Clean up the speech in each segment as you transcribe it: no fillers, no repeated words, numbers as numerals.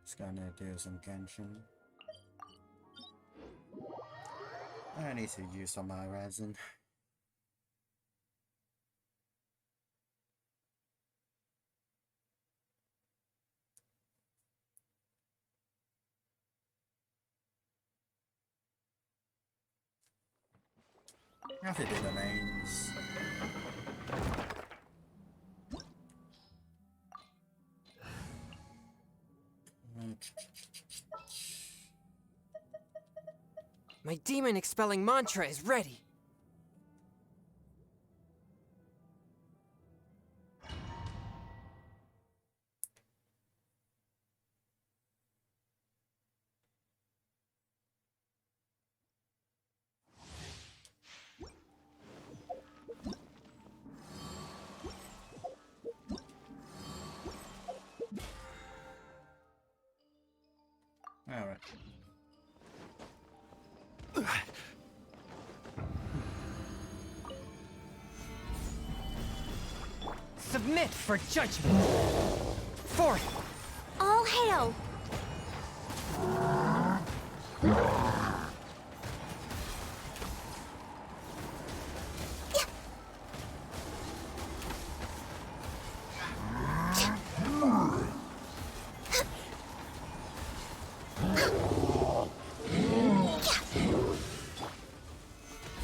Just gonna do some Genshin. I need to use some my resin. I have to do the mains. My demon expelling mantra is ready. Alright. Submit for judgment. Forth. All hail!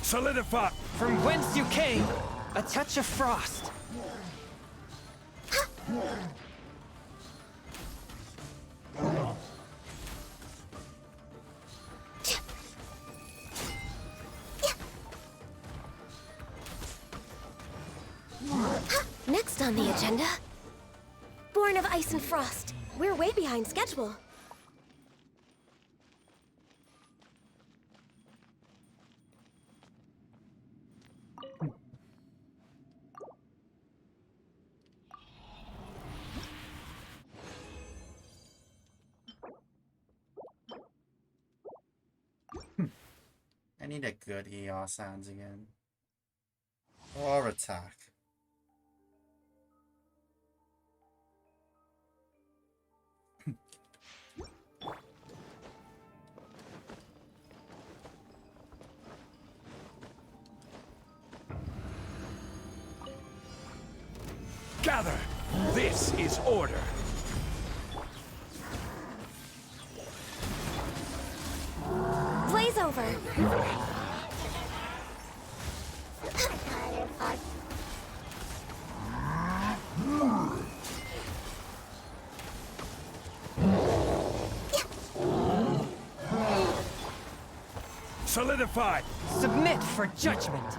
Solidify! From whence you came, a touch of frost. Next on the agenda, Born of Ice and Frost. We're way behind schedule. I need a good ER sounds again. Or attack. Gather! This is order! Blaze over! Solidify! Submit for judgment.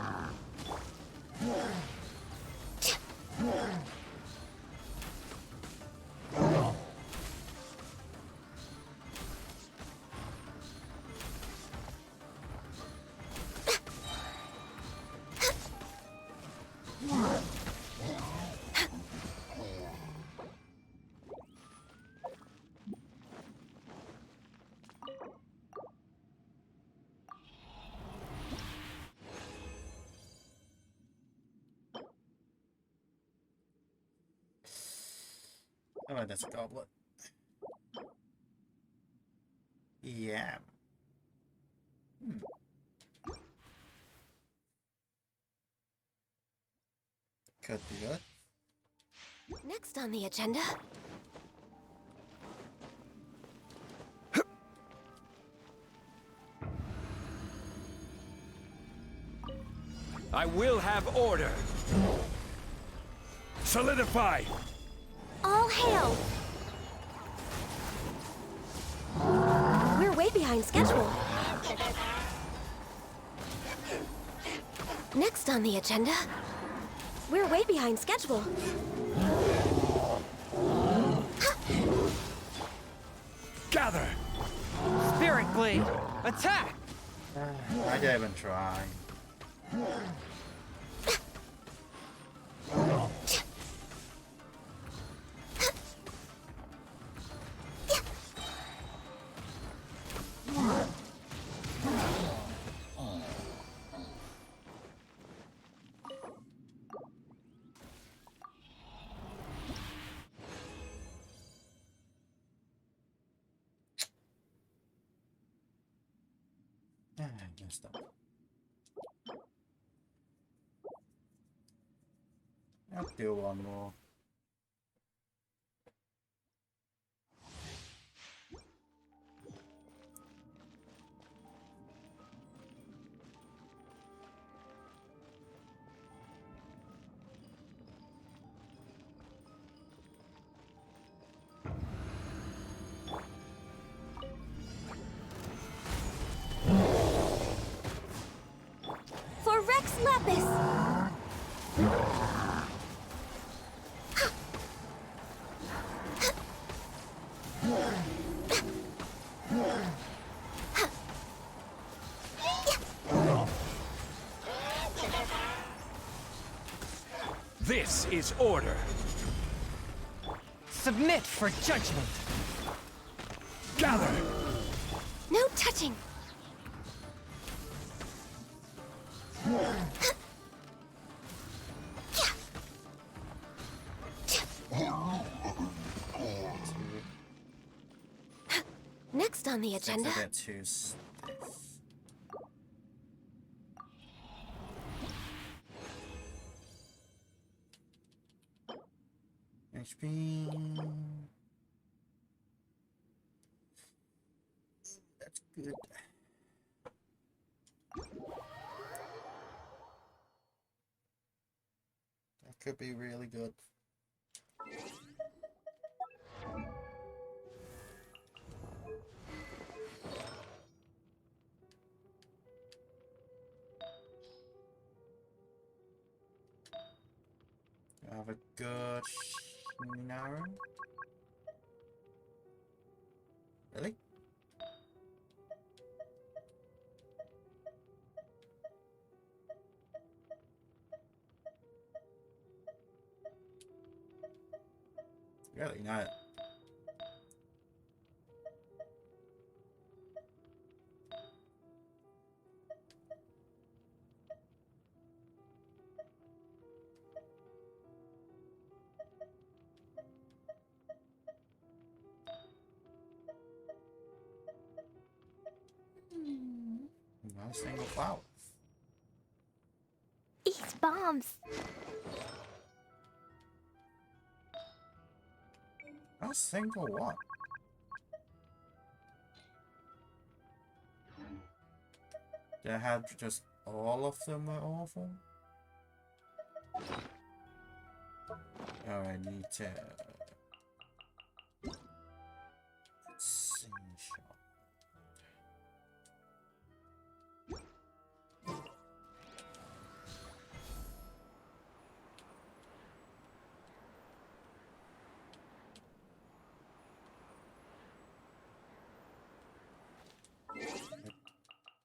Oh, that's a goblet. Yeah. Could be good. Next on the agenda, I will have order! Solidify! all hail! We're way behind schedule. Next on the agenda, we're way behind schedule. Gather! Spirit Blade, attack! I didn't even try. messed up. I'll do one more. For Rex Lapis! This is order. Submit for judgment. Gather. No touching! Next on the agenda. It's a bit too stiff. HP. That's good. That could be really good. I have a good narrow. Really? Really not. Not a single flower. Eat bombs! Not a single one. Did I have just all of them were awful? Oh, I need to sing shot.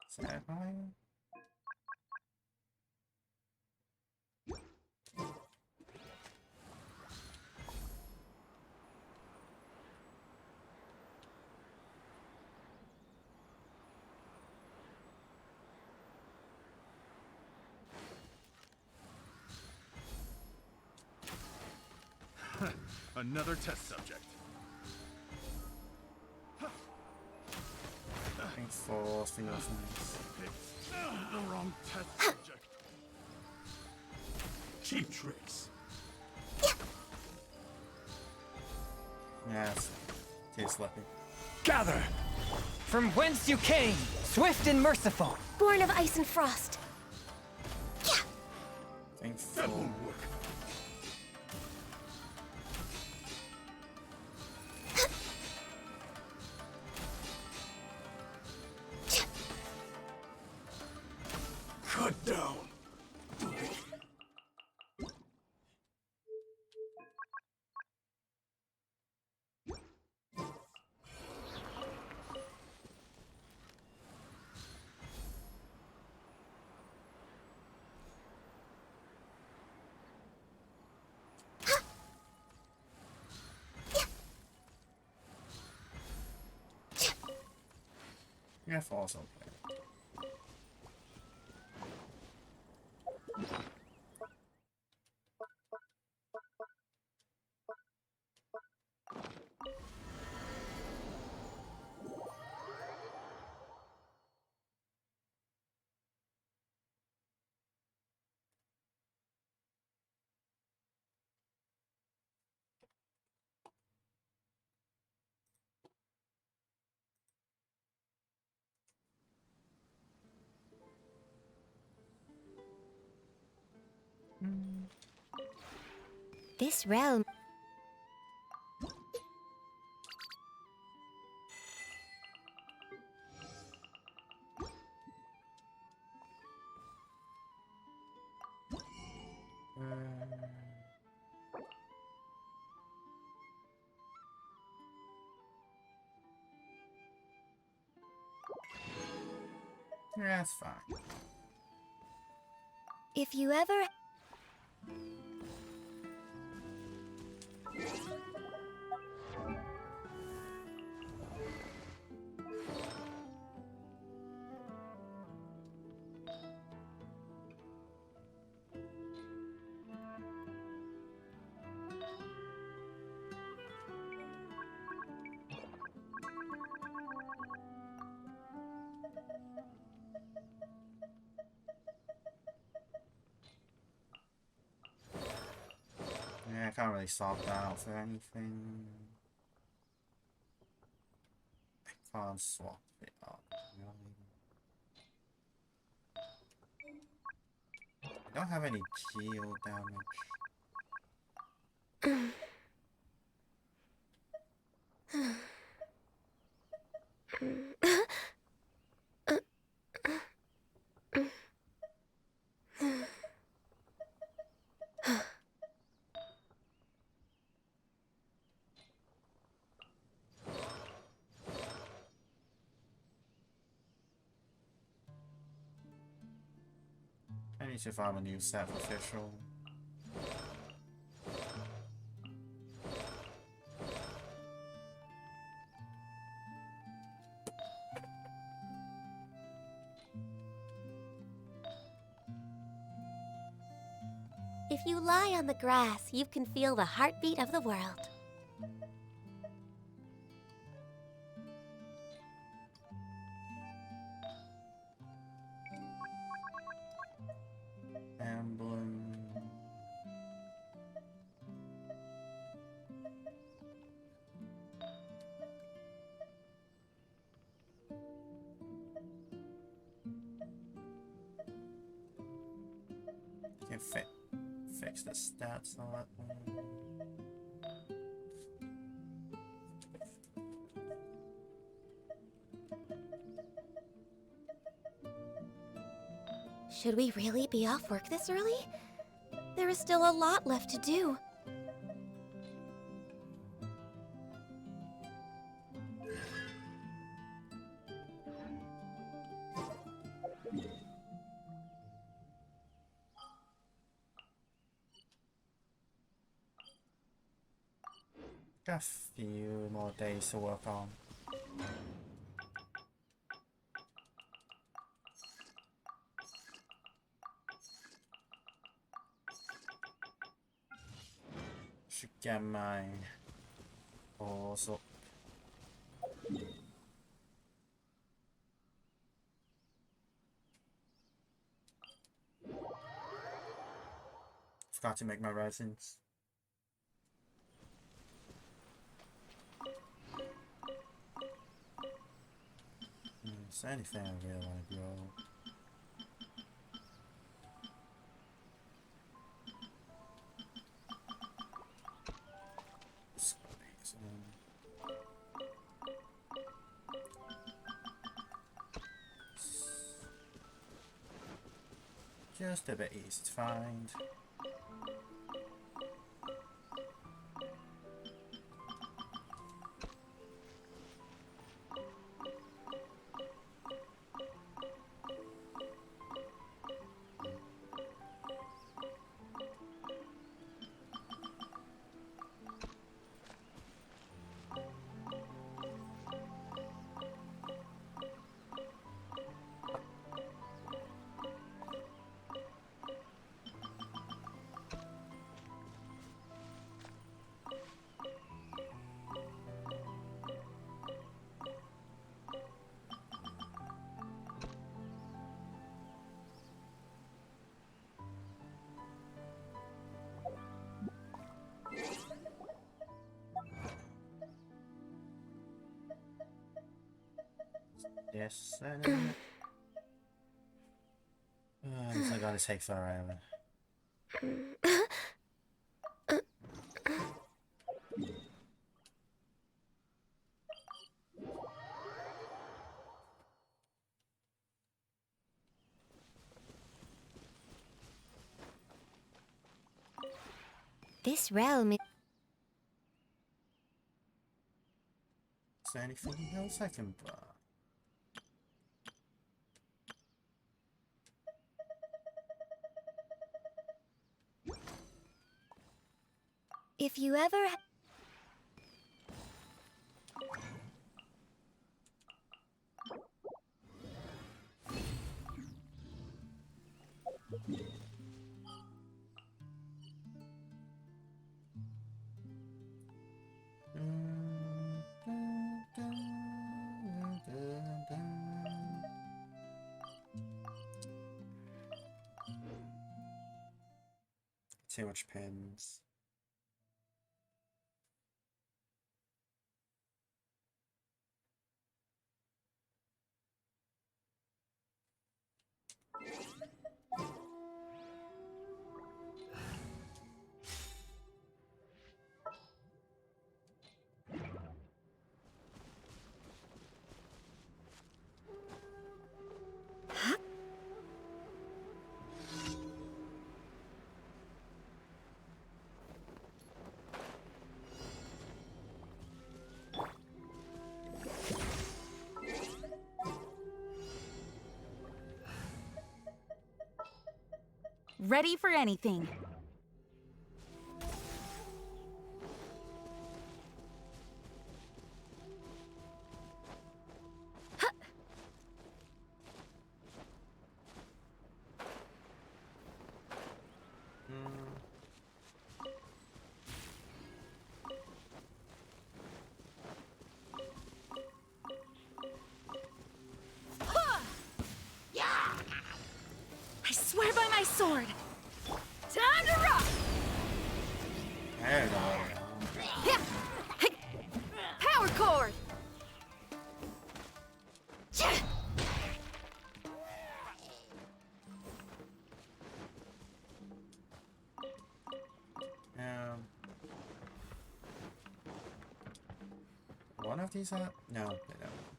Sapphire? Another test subject. I think 4 feels nice. The wrong test subject. Cheap tricks. Yes. Tastes lucky. Gather. From whence you came, swift and merciful. Born of ice and frost. I think That 4. won't work. Cut down. Yeah, 4's okay. This realm. Yeah, that's fine. If you ever. Yeah, I can't really swap that out for anything. I can't swap it out. Really. I don't have any geo damage. I need to find a new set official. If you lie on the grass, you can feel the heartbeat of the world. Emblem. Can fix the stats on that one. Should we really be off work this early? There is still a lot left to do. Got a few more days to work on. Should get my balls up. Forgot to make my resins. Is there anything I really want to grow? Let's go these in. Just a bit easy to find. Yes, it's not gonna take forever. This realm is... Is there anything else I can buy? If you ever... Too much pins. Ready for anything. I swear by my sword. Time to rock! There we go. Yeah. Hey. Power chord! One of these are... No, they don't.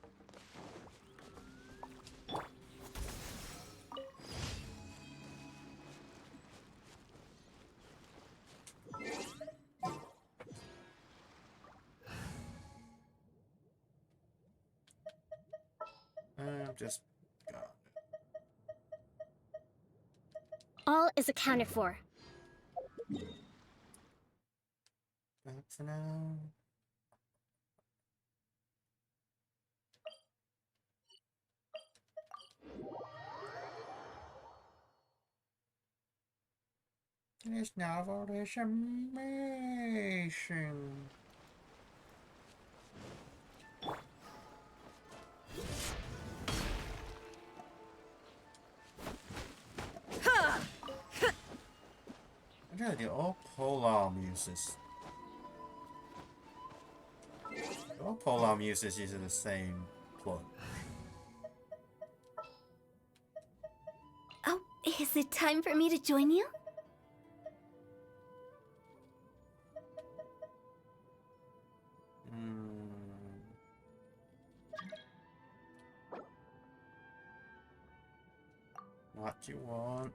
Just got All is accounted for. it. But for now... It's now for this mission. Okay, all polearm uses. All polearm uses use the same plot. Oh, is it time for me to join you? What you want?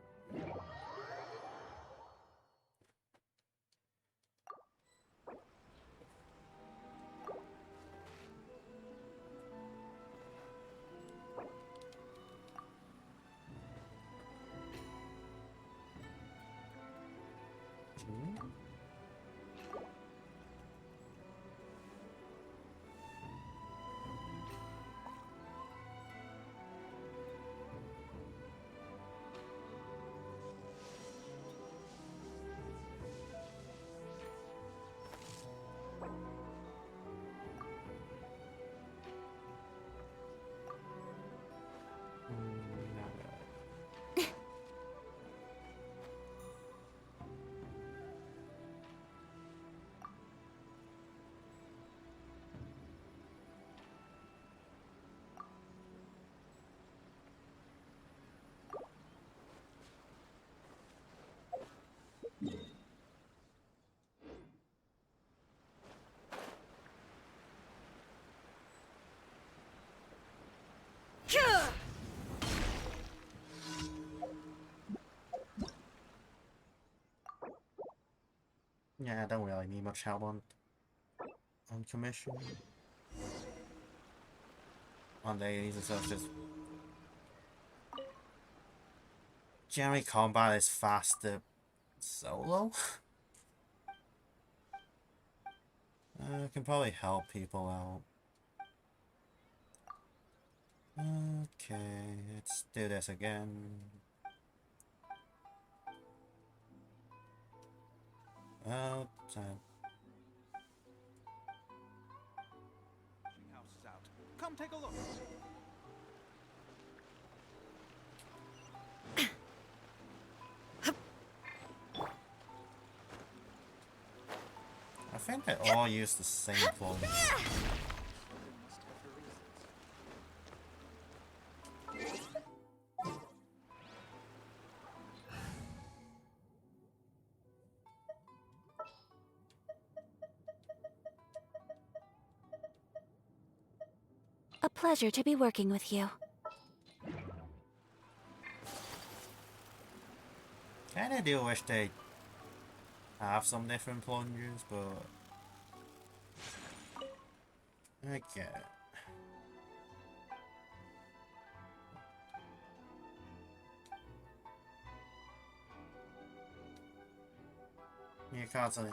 Yeah, I don't really need much help on commission. On dailies and stuff, just generally combat is faster solo. I can probably help people out. Okay, let's do this again. Oh, time. House is out. Come take a look. I think they all use the same clothes. A pleasure to be working with you. Kinda do wish they have some different plungers, but okay. You can't say yeah.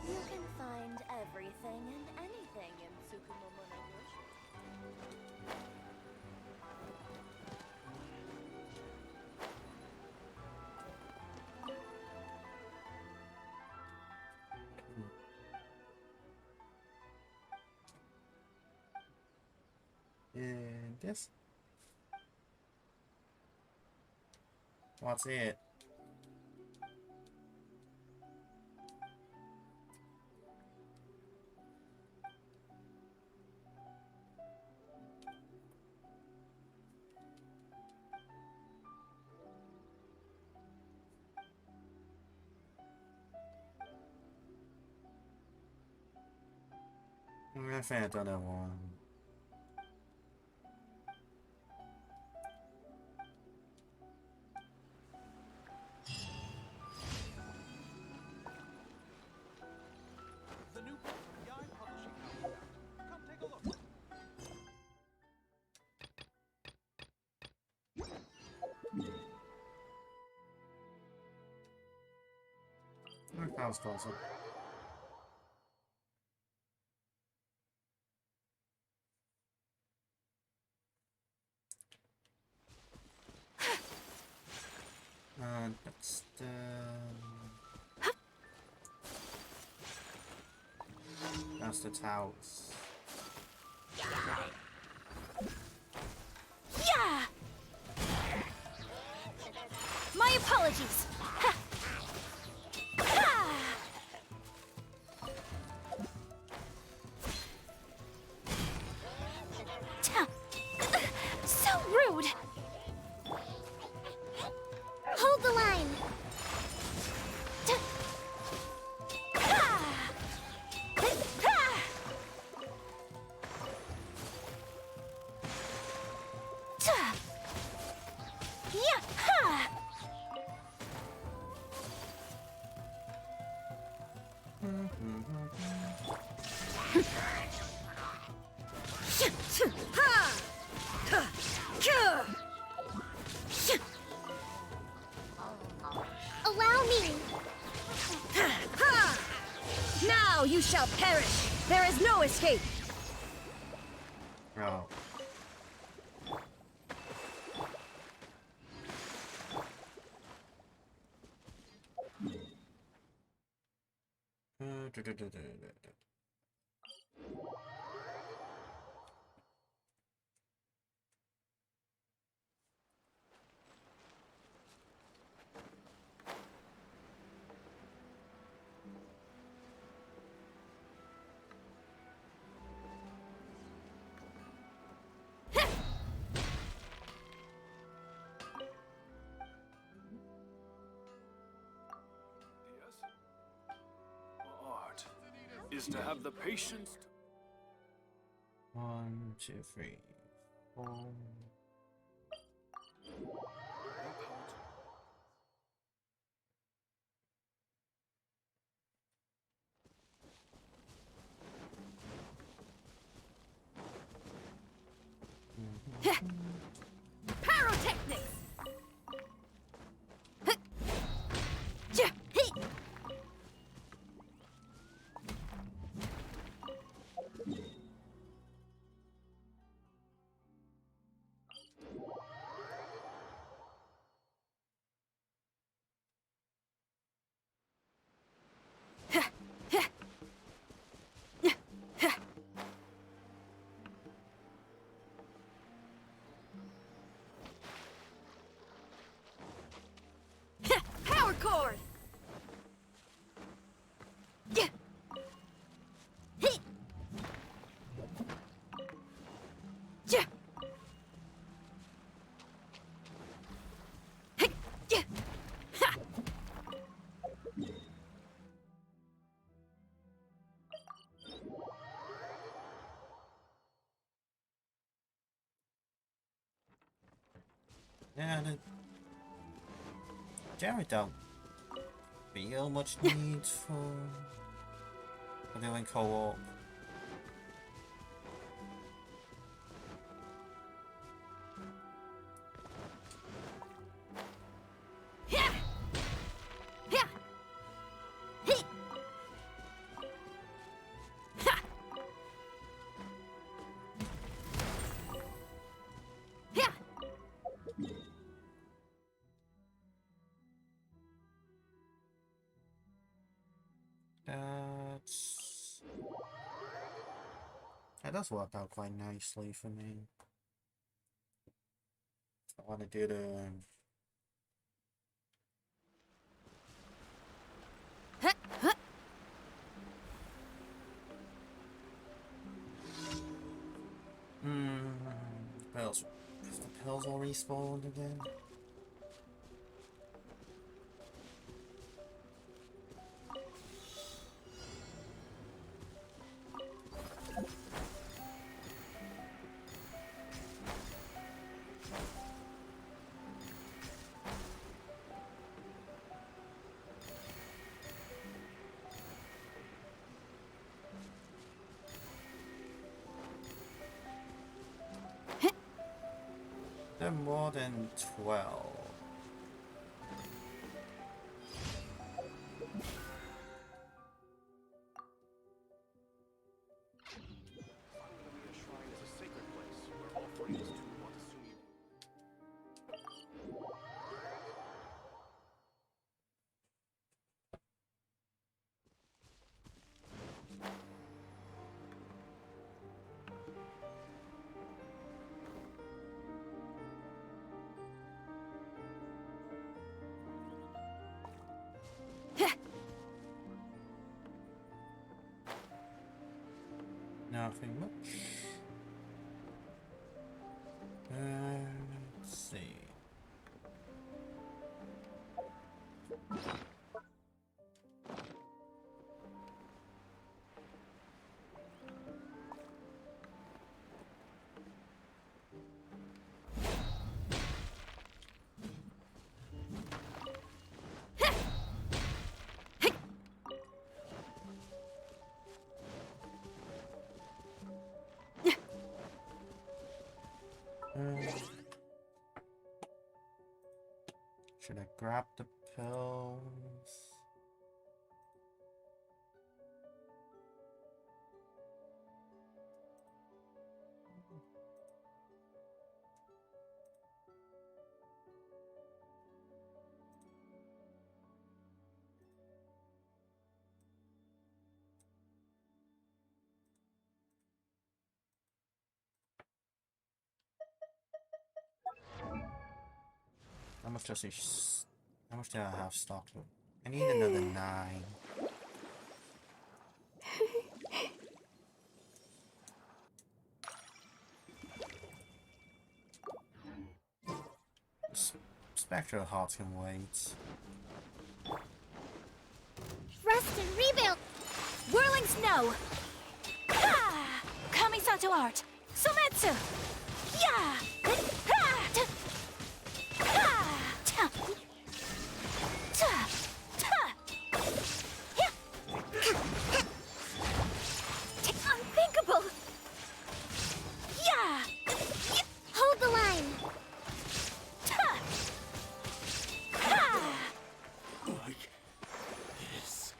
You can find everything and anything in Tsukumomonoguchi. And this. What's it? I think I don't know one. The new book from Yarn Publishing House is out. Come take a look. That was closer. That's the. That's the towels. Yeah! My apologies! Ha! Ha! Ta! So rude! Hold the line! Ta! Ha! Ha! Ta! Yeah! Ha! Allow me! Now you shall perish. There is no escape. Oh. Yes? Art is to have the patience to 1, 2, 3, 4. no power to Yeah, the generally don't feel much need for doing co-op. That does work out quite nicely for me. I want to do the pills. If the pills all respawned again. They're more than 12. Finally, a shrine is a sacred place where offerings do what assume. Nothing much. Let's see. Should I grab the pills? How much does he? How much do I have stocked up? I need another 9. Spectral hearts can wait. Rest and rebuild! Whirling snow! Ha! Kamisato art! Sometsu! Ya! Ha! Ha! Ta! Ta! Ta! Ya! Unthinkable! Ya! Hold the line! Ta! Ha! Like this.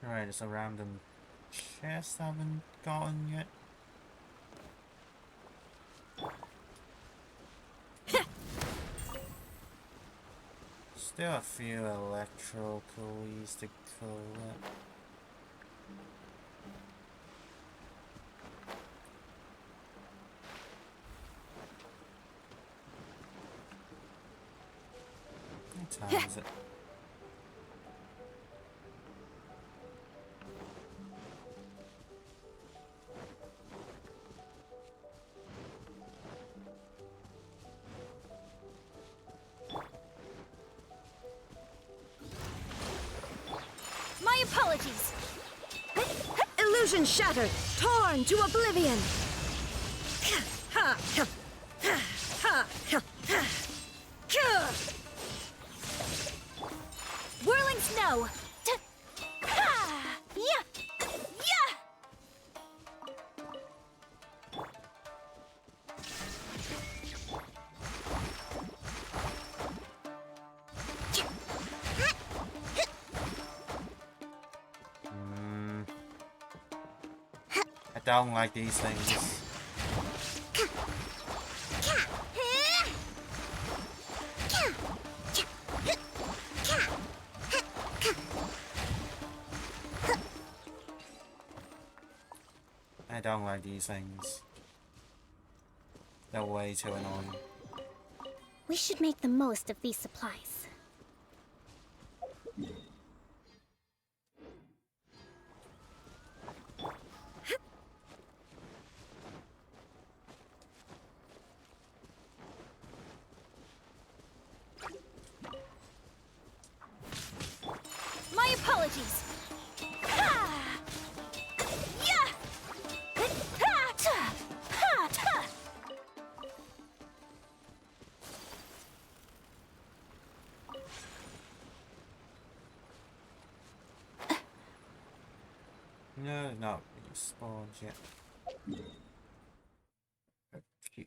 Alright, it's a random chest I haven't gotten yet. Still a few electro coolies to collect. What time is it? Vision shattered, torn to oblivion. Whirling snow. Yeah. Yeah. I don't like these things. I don't like these things. They're way too annoying. We should make the most of these supplies. My apologies. Ha! Yeah! Ha! Ta! Ha! Ta! No, not really spawned yet. Okay.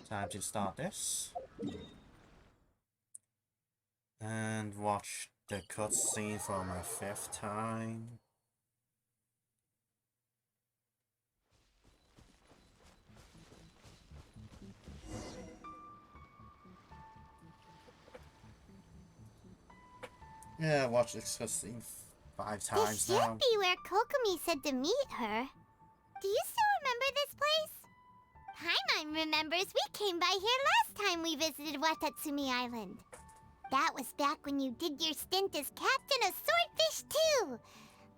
Time to start this. And watch the cutscene for my 5th time. Yeah, watch this cutscene 5 times This now. should be where Kokomi said to meet her. Do you still remember this place? Paimon remembers we came by here last time we visited Watatsumi Island. That was back when you did your stint as captain of Swordfish too.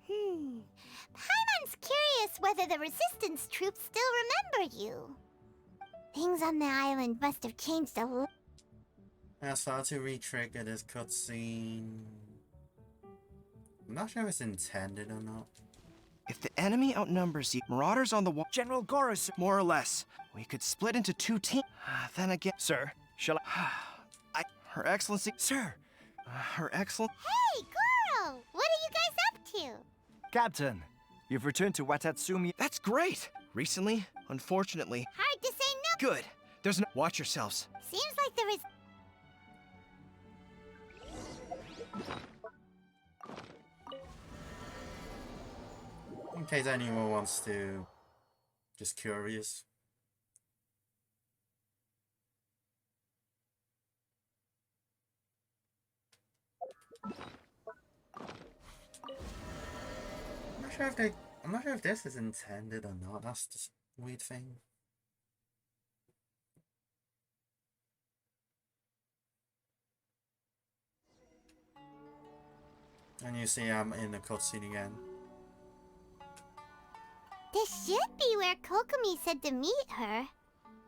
Paimon's curious whether the Resistance troops still remember you. Things on the island must have changed a lot. I started to re-trigger this cutscene. I'm not sure if it's intended or not. If the enemy outnumbers you, Marauders on the wall, General Gorus, more or less. We could split into 2 teams. Then again, sir, shall Her Excellency, sir. Her Excellency. Hey, Goro! What are you guys up to? Captain, you've returned to Watatsumi. That's great. Recently, unfortunately. Hard to say no. Good. There's no. Watch yourselves. Seems like there is. In case anyone wants to, just curious. I'm not sure if this is intended or not. That's the weird thing. And you see I'm in the cutscene again. This should be where Kokomi said to meet her.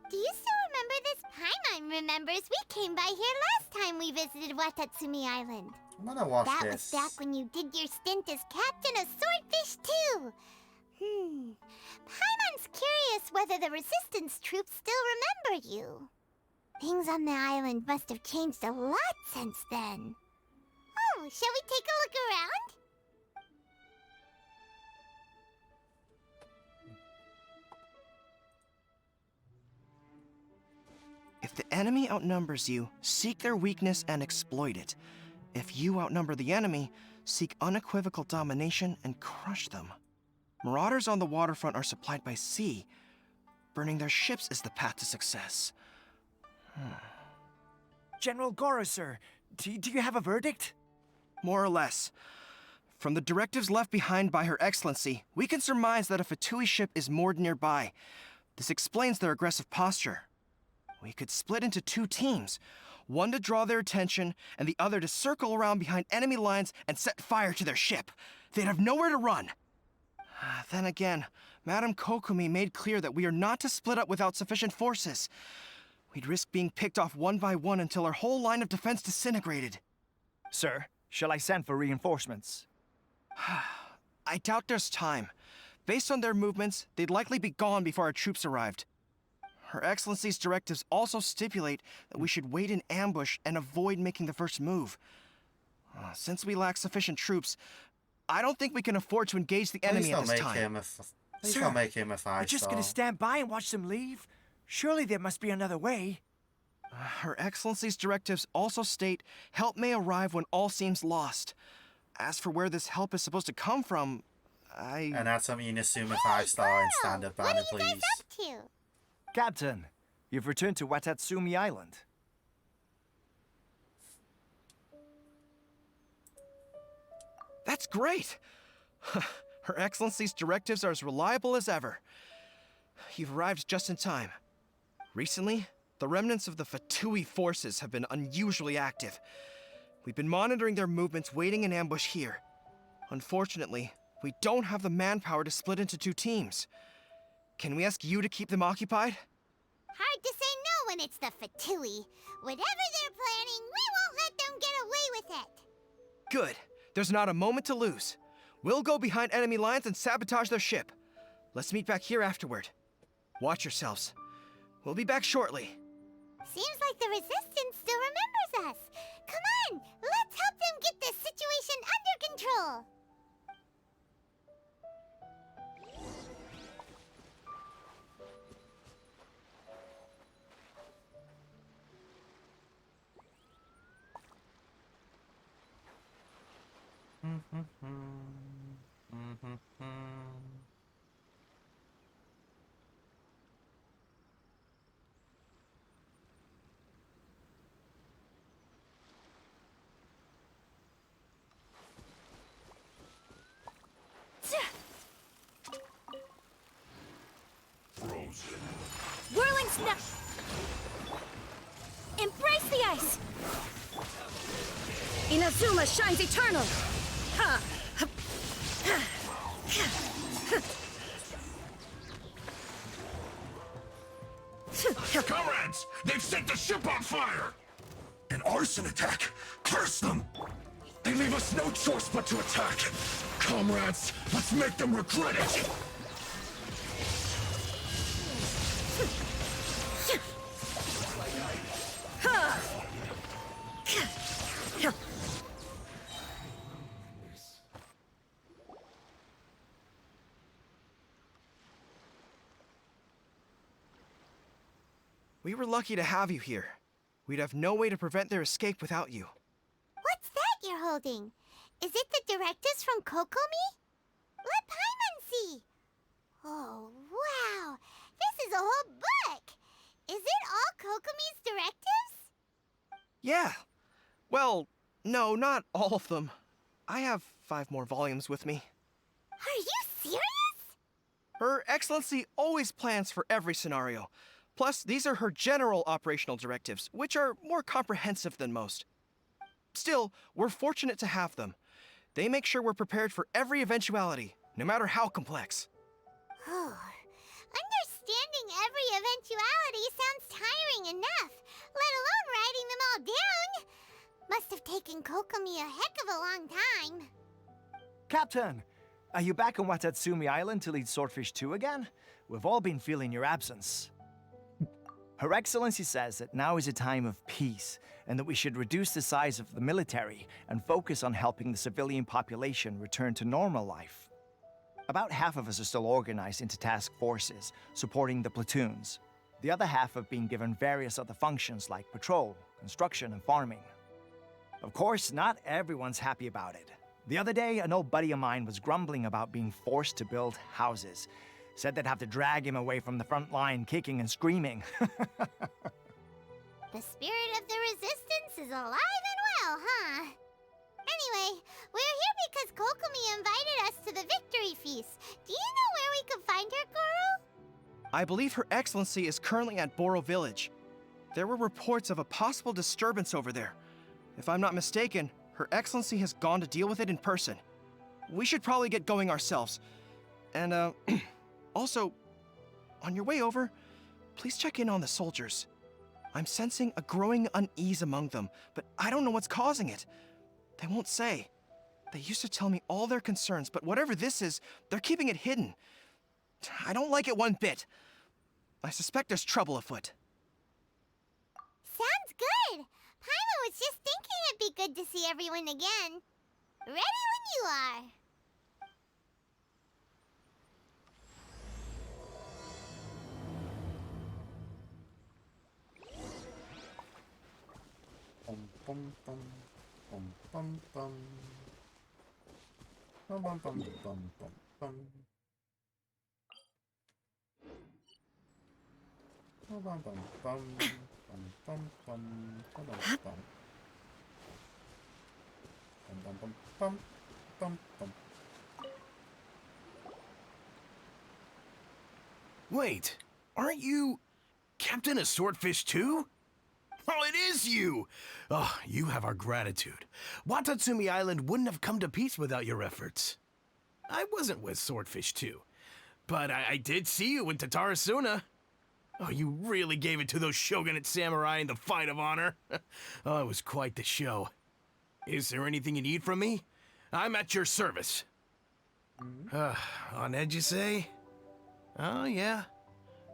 Do you still remember this? Paimon remembers we came by here last time we visited Watatsumi Island. I'm gonna watch That this. was back when you did your stint as captain of Swordfish too. Paimon's curious whether the Resistance troops still remember you. Things on the island must have changed a lot since then. Oh, shall we take a look around? If the enemy outnumbers you, seek their weakness and exploit it. If you outnumber the enemy, seek unequivocal domination and crush them. Marauders on the waterfront are supplied by sea. Burning their ships is the path to success. General Goro, sir, do you have a verdict? More or less. From the directives left behind by Her Excellency, we can surmise that a Fatui ship is moored nearby. This explains their aggressive posture. We could split into 2 teams, one to draw their attention and the other to circle around behind enemy lines and set fire to their ship. They'd have nowhere to run. Then again, Madame Kokomi made clear that we are not to split up without sufficient forces. We'd risk being picked off one by one until our whole line of defense disintegrated. Sir, Shall I send for reinforcements? I doubt there's time. Based on their movements, they'd likely be gone before our troops arrived. Her Excellency's directives also stipulate that we should wait in ambush and avoid making the first move. Since we lack sufficient troops, I don't think we can afford to engage the enemy at this time. Please Sir, don't make him a 5-star. We're just gonna stand by and watch them leave? Surely there must be another way. Her Excellency's directives also state help may arrive when all seems lost. As for where this help is supposed to come from, And that's something you can assume a 5-star in standard banner, What are you please. guys up to? Captain, you've returned to Watatsumi Island. That's great! Her Excellency's directives are as reliable as ever. You've arrived just in time. Recently, the remnants of the Fatui forces have been unusually active. We've been monitoring their movements, waiting in ambush here. Unfortunately, we don't have the manpower to split into 2 teams. Can we ask you to keep them occupied? Hard to say no when it's the Fatui. Whatever they're planning, we won't let them get away with it. Good. There's not a moment to lose. We'll go behind enemy lines and sabotage their ship. Let's meet back here afterward. Watch yourselves. We'll be back shortly. Seems like the Resistance still remembers us. Come on, let's help them get this situation under control. Whirling snap! Embrace the ice! Inazuma shines eternal! Ha! Comrades! They've set the ship on fire! An arson attack! Curse them! They leave us no choice but to attack! Comrades, let's make them regret it! We were lucky to have you here. We'd have no way to prevent their escape without you. What's that you're holding? Is it the directives from Kokomi? Let Paimon see. Oh, wow. This is a whole book. Is it all Kokomi's directives? Yeah. Well, no, not all of them. I have 5 more volumes with me. Are you serious? Her Excellency always plans for every scenario. Plus, these are her general operational directives, which are more comprehensive than most. Still, we're fortunate to have them. They make sure we're prepared for every eventuality, no matter how complex. Oh, understanding every eventuality sounds tiring enough, let alone writing them all down. Must have taken Kokomi a heck of a long time. Captain, are you back on Watatsumi Island to lead Swordfish 2 again? We've all been feeling your absence. Her Excellency says that now is a time of peace, and that we should reduce the size of the military and focus on helping the civilian population return to normal life. About half of us are still organized into task forces, supporting the platoons. The other half have been given various other functions like patrol, construction, and farming. Of course, not everyone's happy about it. The other day, an old buddy of mine was grumbling about being forced to build houses. Said they'd have to drag him away from the front line, kicking and screaming. The spirit of the Resistance is alive and well, huh? Anyway, we're here because Kokomi invited us to the Victory Feast. Do you know where we could find her, Goro? I believe Her Excellency is currently at Boro Village. There were reports of a possible disturbance over there. If I'm not mistaken, Her Excellency has gone to deal with it in person. We should probably get going ourselves. And, also, on your way over, please check in on the soldiers. I'm sensing a growing unease among them, but I don't know what's causing it. They won't say. They used to tell me all their concerns, but whatever this is, they're keeping it hidden. I don't like it one bit. I suspect there's trouble afoot. Sounds good. Paimon was just thinking it'd be good to see everyone again. Ready when you are. Bum bum bum bum bum bum bum bum bum bum bum bum. Bum bum bum bum bum bum bum bum bum bum bum bum bum bum. Wait, aren't you Captain of Swordfish too? Oh, it is you! Oh, you have our gratitude. Watatsumi Island wouldn't have come to peace without your efforts. I wasn't with Swordfish 2, but I did see you with Tatarasuna. Oh, you really gave it to those shogunate samurai in the fight of honor. Oh, it was quite the show. Is there anything you need from me? I'm at your service. On edge, you say? Oh, yeah.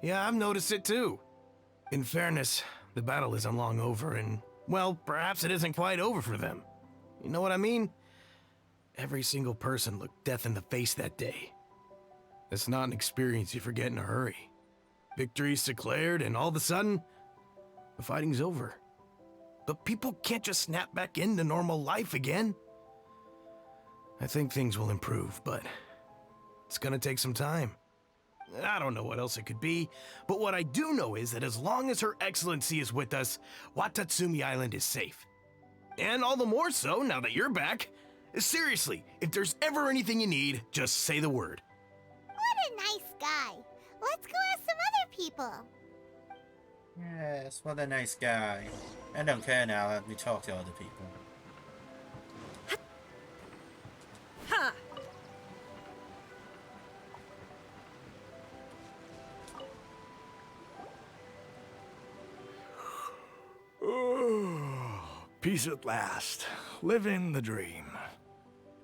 Yeah, I've noticed it too. In fairness, the battle isn't long over, and, well, perhaps it isn't quite over for them. You know what I mean? Every single person looked death in the face that day. It's not an experience you forget in a hurry. Victory's declared, and all of a sudden, the fighting's over. But people can't just snap back into normal life again. I think things will improve, but it's gonna take some time. I don't know what else it could be, but what I do know is that as long as Her Excellency is with us, Watatsumi Island is safe. And all the more so now that you're back. Seriously, if there's ever anything you need, just say the word. What a nice guy. Let's go ask some other people. Yes, what a nice guy. I don't care now that we talk to other people. Ha! Peace at last. Living the dream.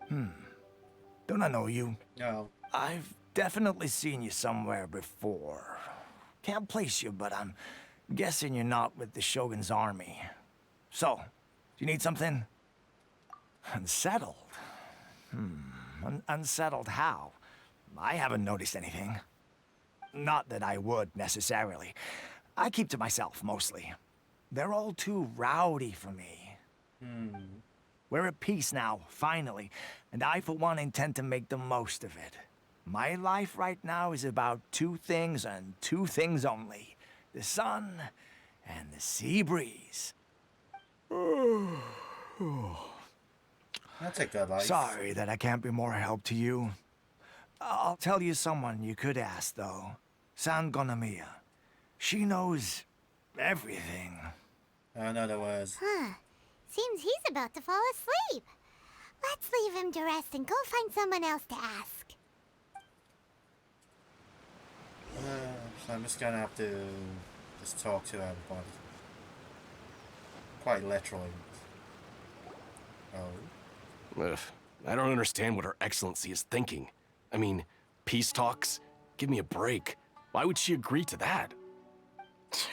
Don't I know you? No. I've definitely seen you somewhere before. Can't place you, but I'm guessing you're not with the Shogun's army. So, do you need something? Unsettled? Unsettled how? I haven't noticed anything. Not that I would, necessarily. I keep to myself, mostly. They're all too rowdy for me. We're at peace now, finally, and I, for one, intend to make the most of it. My life right now is about two things and two things only. The sun and the sea breeze. That's a good life. Sorry that I can't be more help to you. I'll tell you someone you could ask, though. San Gonomiya. She knows everything. In other words, Seems he's about to fall asleep. Let's leave him to rest and go find someone else to ask. so I'm just gonna have to just talk to everybody. Quite literally. Oh. Ugh, I don't understand what Her Excellency is thinking. I mean, peace talks? Give me a break. Why would she agree to that?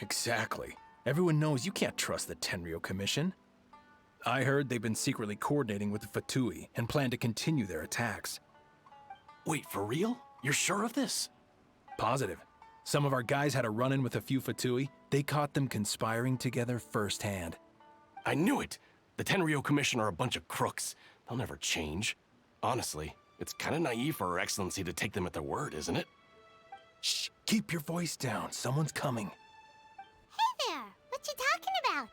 Exactly. Everyone knows you can't trust the Tenryo Commission. I heard they've been secretly coordinating with the Fatui and plan to continue their attacks. Wait, for real? You're sure of this? Positive. Some of our guys had a run-in with a few Fatui. They caught them conspiring together firsthand. I knew it! The Tenryo Commission are a bunch of crooks. They'll never change. Honestly, it's kind of naive for Her Excellency to take them at their word, isn't it? Shh! Keep your voice down. Someone's coming. Hey there! What you talking about?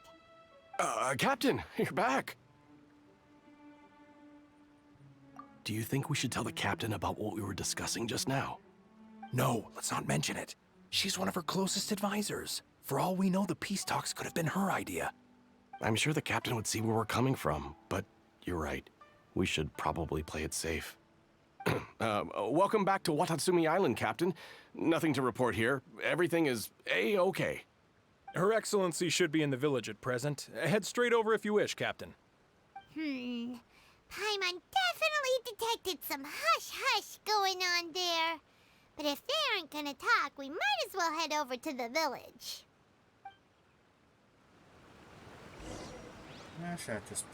Captain, you're back. Do you think we should tell the captain about what we were discussing just now? No, let's not mention it. She's one of her closest advisors. For all we know, the peace talks could have been her idea. I'm sure the captain would see where we're coming from, but you're right. We should probably play it safe. Welcome back to Watatsumi Island, Captain. Nothing to report here. Everything is A-okay. Her Excellency should be in the village at present. Head straight over if you wish, Captain. Paimon definitely detected some hush-hush going on there. But if they aren't gonna talk, we might as well head over to the village. Actually, I just...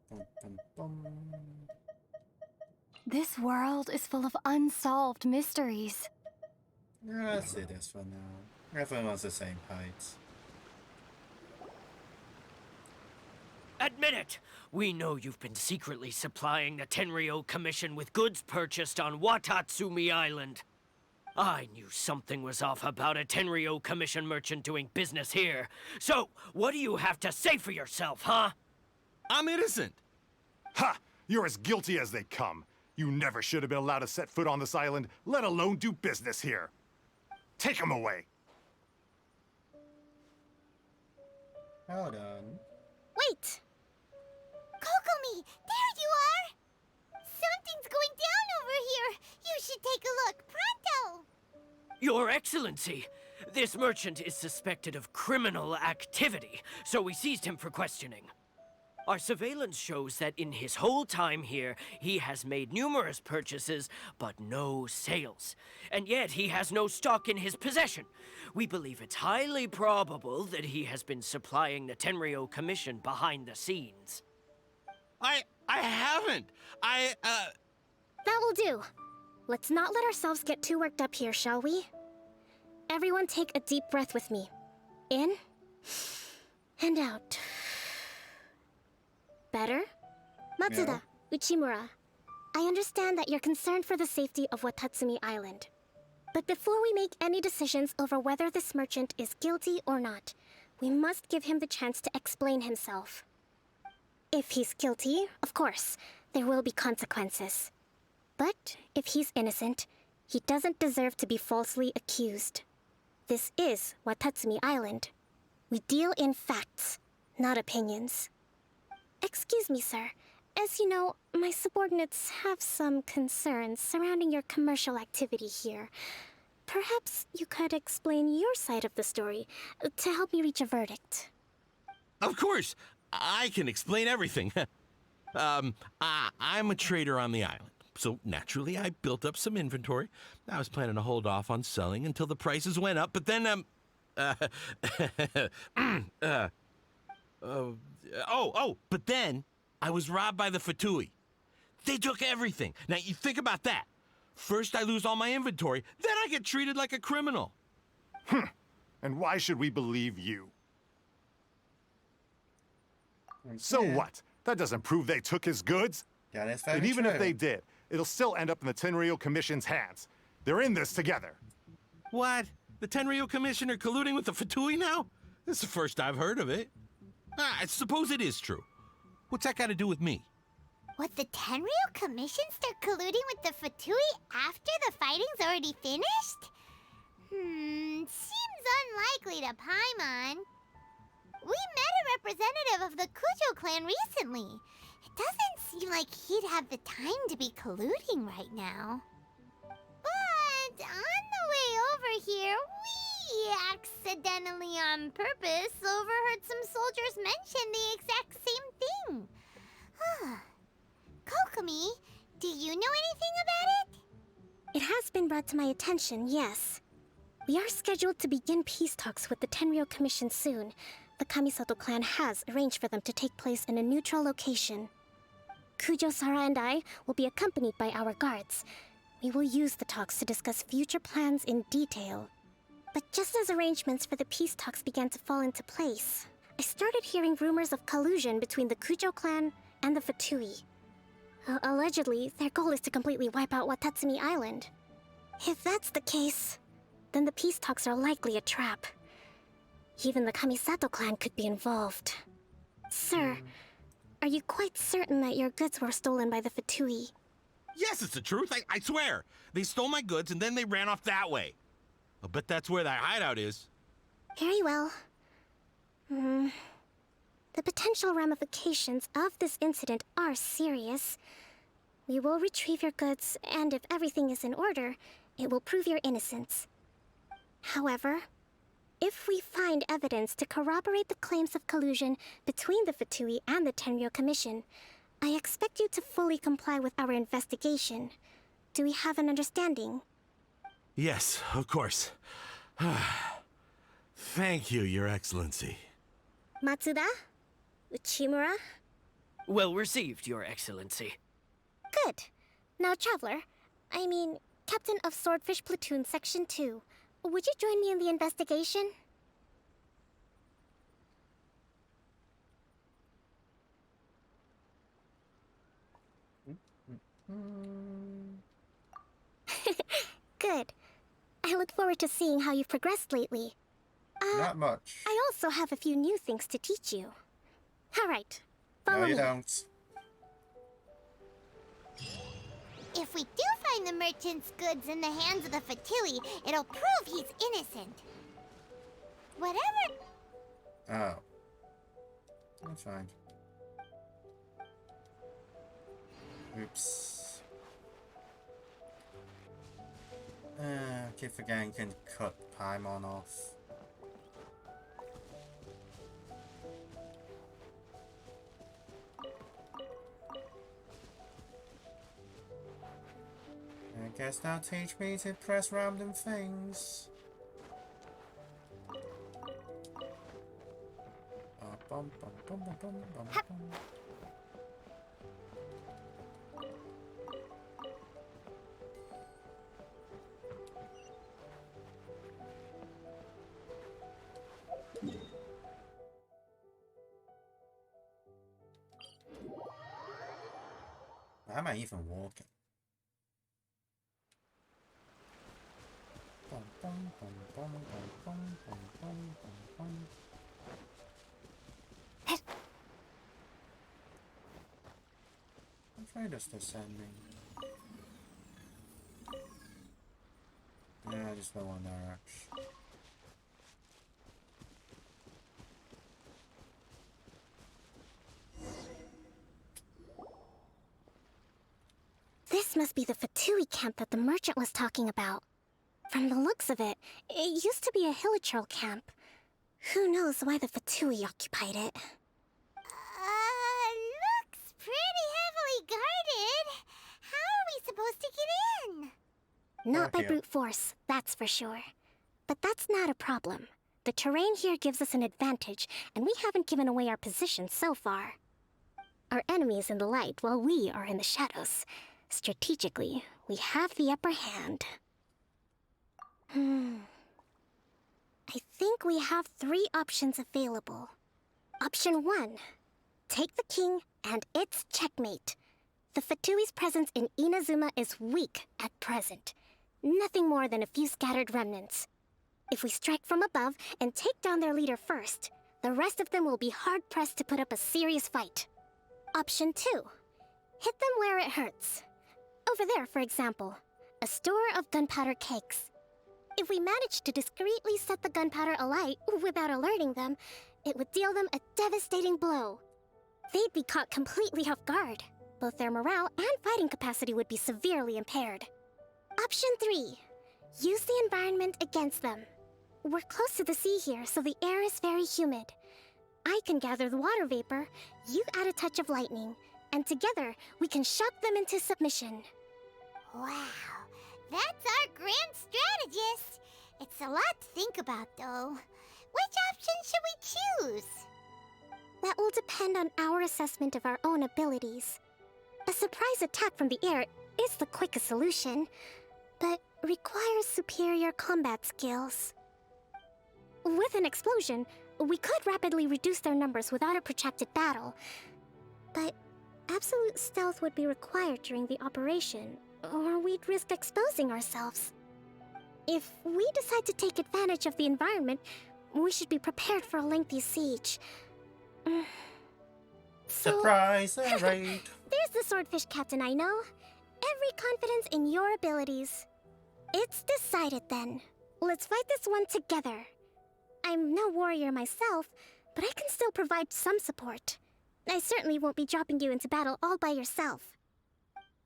Bum, bum, bum. This world is full of unsolved mysteries. Let's do this one now. Everyone's the same height. Admit it! We know you've been secretly supplying the Tenryou Commission with goods purchased on Watatsumi Island. I knew something was off about a Tenryou Commission merchant doing business here. So, what do you have to say for yourself, huh? I'm innocent! Ha! You're as guilty as they come. You never should have been allowed to set foot on this island, let alone do business here. Take him away. Hold on. Wait! Kokomi, there you are! Something's going down over here. You should take a look, pronto! Your Excellency, this merchant is suspected of criminal activity, so we seized him for questioning. Our surveillance shows that in his whole time here, he has made numerous purchases, but no sales. And yet he has no stock in his possession. We believe it's highly probable that he has been supplying the Tenryou Commission behind the scenes. I haven't. That will do. Let's not let ourselves get too worked up here, shall we? Everyone take a deep breath with me. In and out. Better? Matsuda, Uchimura, I understand that you're concerned for the safety of Watatsumi Island. But before we make any decisions over whether this merchant is guilty or not, we must give him the chance to explain himself. If he's guilty, of course, there will be consequences. But if he's innocent, he doesn't deserve to be falsely accused. This is Watatsumi Island. We deal in facts, not opinions. Excuse me, sir. As you know, my subordinates have some concerns surrounding your commercial activity here. Perhaps you could explain your side of the story to help me reach a verdict. Of course, I can explain everything. I'm a trader on the island, so naturally I built up some inventory. I was planning to hold off on selling until the prices went up, but then, but then I was robbed by the Fatui. They took everything. Now, you think about that. First I lose all my inventory, then I get treated like a criminal. And why should we believe you? So what? That doesn't prove they took his goods. Yeah, that's and very even true. if they did, it'll still end up in the Tenryou Commission's hands. They're in this together. What? The Tenryou Commission are colluding with the Fatui now? This is the first I've heard of it. I suppose it is true. What's that got to do with me? Would the Tenryou Commission start colluding with the Fatui after the fighting's already finished? Seems unlikely to Paimon. We met a representative of the Kujo clan recently. It doesn't seem like he'd have the time to be colluding right now. But on the way over here, we accidentally on purpose overheard some soldiers mention the exact same thing. Kokomi, do you know anything about it? It has been brought to my attention, yes. We are scheduled to begin peace talks with the Tenryou Commission soon. The Kamisato clan has arranged for them to take place in a neutral location. Kujo-Sara and I will be accompanied by our guards. We will use the talks to discuss future plans in detail. But just as arrangements for the peace talks began to fall into place, I started hearing rumors of collusion between the Kujo clan and the Fatui. Allegedly, their goal is to completely wipe out Watatsumi Island. If that's the case, then the peace talks are likely a trap. Even the Kamisato clan could be involved. Sir, are you quite certain that your goods were stolen by the Fatui? Yes, it's the truth. I swear. They stole my goods and then they ran off that way. I'll bet that's where that hideout is. Very well. The potential ramifications of this incident are serious. We will retrieve your goods, and if everything is in order, it will prove your innocence. However, if we find evidence to corroborate the claims of collusion between the Fatui and the Tenryo Commission, I expect you to fully comply with our investigation. Do we have an understanding? Yes, of course. Thank you, Your Excellency. Matsuda? Uchimura? Well received, Your Excellency. Good. Now, Traveler, Captain of Swordfish Platoon Section 2, would you join me in the investigation? Good. I look forward to seeing how you've progressed lately. Not much. I also have a few new things to teach you. All right, follow No, you me. don't. If we do find the merchant's goods in the hands of the Fatui, it'll prove he's innocent. Whatever. Oh. That's fine. Oops. Keep forgetting you can cut Paimon off. I guess that'll teach me to press random things. Bum, bum, bum, bum, bum, bum, bum. Why am I even walking? Bum, bum, bum, bum, bum, bum, bum, bum, bum, bum. Which way does this send me? Yeah, just the one direction. This must be the Fatui camp that the merchant was talking about. From the looks of it, it used to be a hilichurl camp. Who knows why the Fatui occupied it? Looks pretty heavily guarded. How are we supposed to get in? Not by here. brute force, that's for sure. But that's not a problem. The terrain here gives us an advantage, and we haven't given away our position so far. Our enemy is in the light, while we are in the shadows. Strategically, we have the upper hand. I think we have 3 options available. Option 1. Take the king, and it's checkmate. The Fatui's presence in Inazuma is weak at present. Nothing more than a few scattered remnants. If we strike from above and take down their leader first, the rest of them will be hard-pressed to put up a serious fight. Option 2. Hit them where it hurts. Over there, for example, a store of gunpowder cakes. If we manage to discreetly set the gunpowder alight without alerting them, it would deal them a devastating blow. They'd be caught completely off guard. Both their morale and fighting capacity would be severely impaired. Option 3. Use the environment against them. We're close to the sea here, so the air is very humid. I can gather the water vapor, you add a touch of lightning, and together we can shock them into submission. Wow, that's our grand strategist. It's a lot to think about, though. Which option should we choose? That will depend on our assessment of our own abilities. A surprise attack from the air is the quickest solution, but requires superior combat skills. With an explosion, we could rapidly reduce their numbers without a protracted battle, but absolute stealth would be required during the operation, or we'd risk exposing ourselves. If we decide to take advantage of the environment, we should be prepared for a lengthy siege. Surprise raid! There's the swordfish captain I know. Every confidence in your abilities. It's decided then. Let's fight this one together. I'm no warrior myself, but I can still provide some support. I certainly won't be dropping you into battle all by yourself.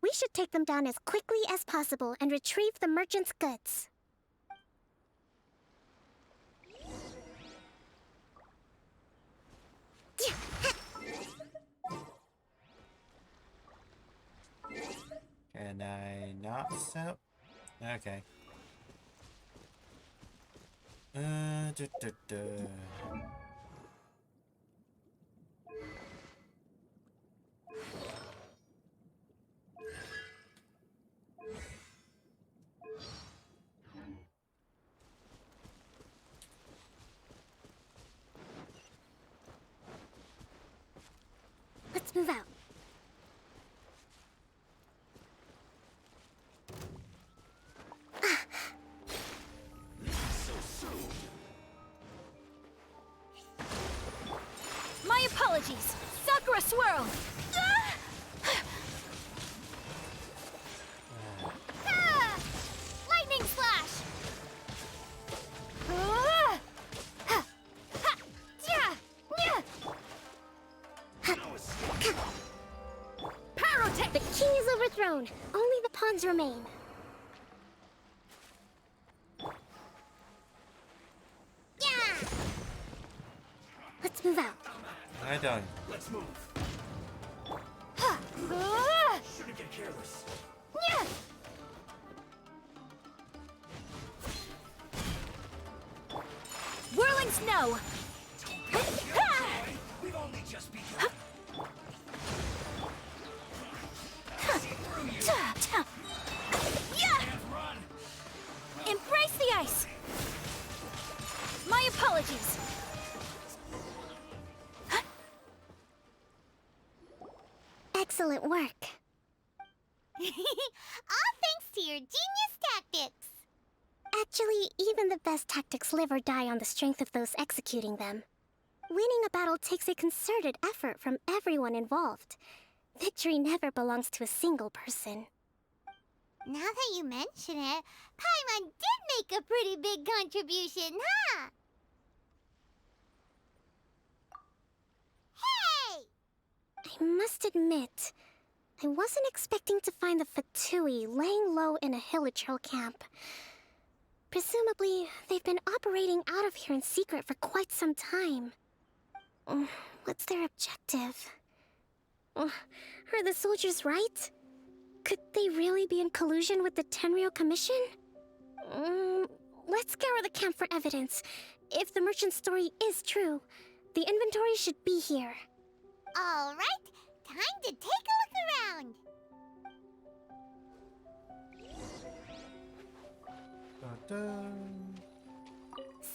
We should take them down as quickly as possible and retrieve the merchant's goods. Can I not sell? Okay. Let's move out. My apologies. Sakura swirl. Lightning slash. Pyrotech. The king is overthrown. Only the pawns remain. Let's move out. I don't. Let's move. Shouldn't get careless. Whirling snow. We've only just begun. Embrace the ice. My apologies. Excellent work. All thanks to your genius tactics. Actually, even the best tactics live or die on the strength of those executing them. Winning a battle takes a concerted effort from everyone involved. Victory never belongs to a single person. Now that you mention it, Paimon did make a pretty big contribution, huh? Hey! I must admit, I wasn't expecting to find the Fatui laying low in a Hilichurl camp. Presumably, they've been operating out of here in secret for quite some time. What's their objective? Are the soldiers right? Could they really be in collusion with the Tenryou Commission? Let's scour the camp for evidence. If the merchant's story is true, the inventory should be here. All right, time to take a look around.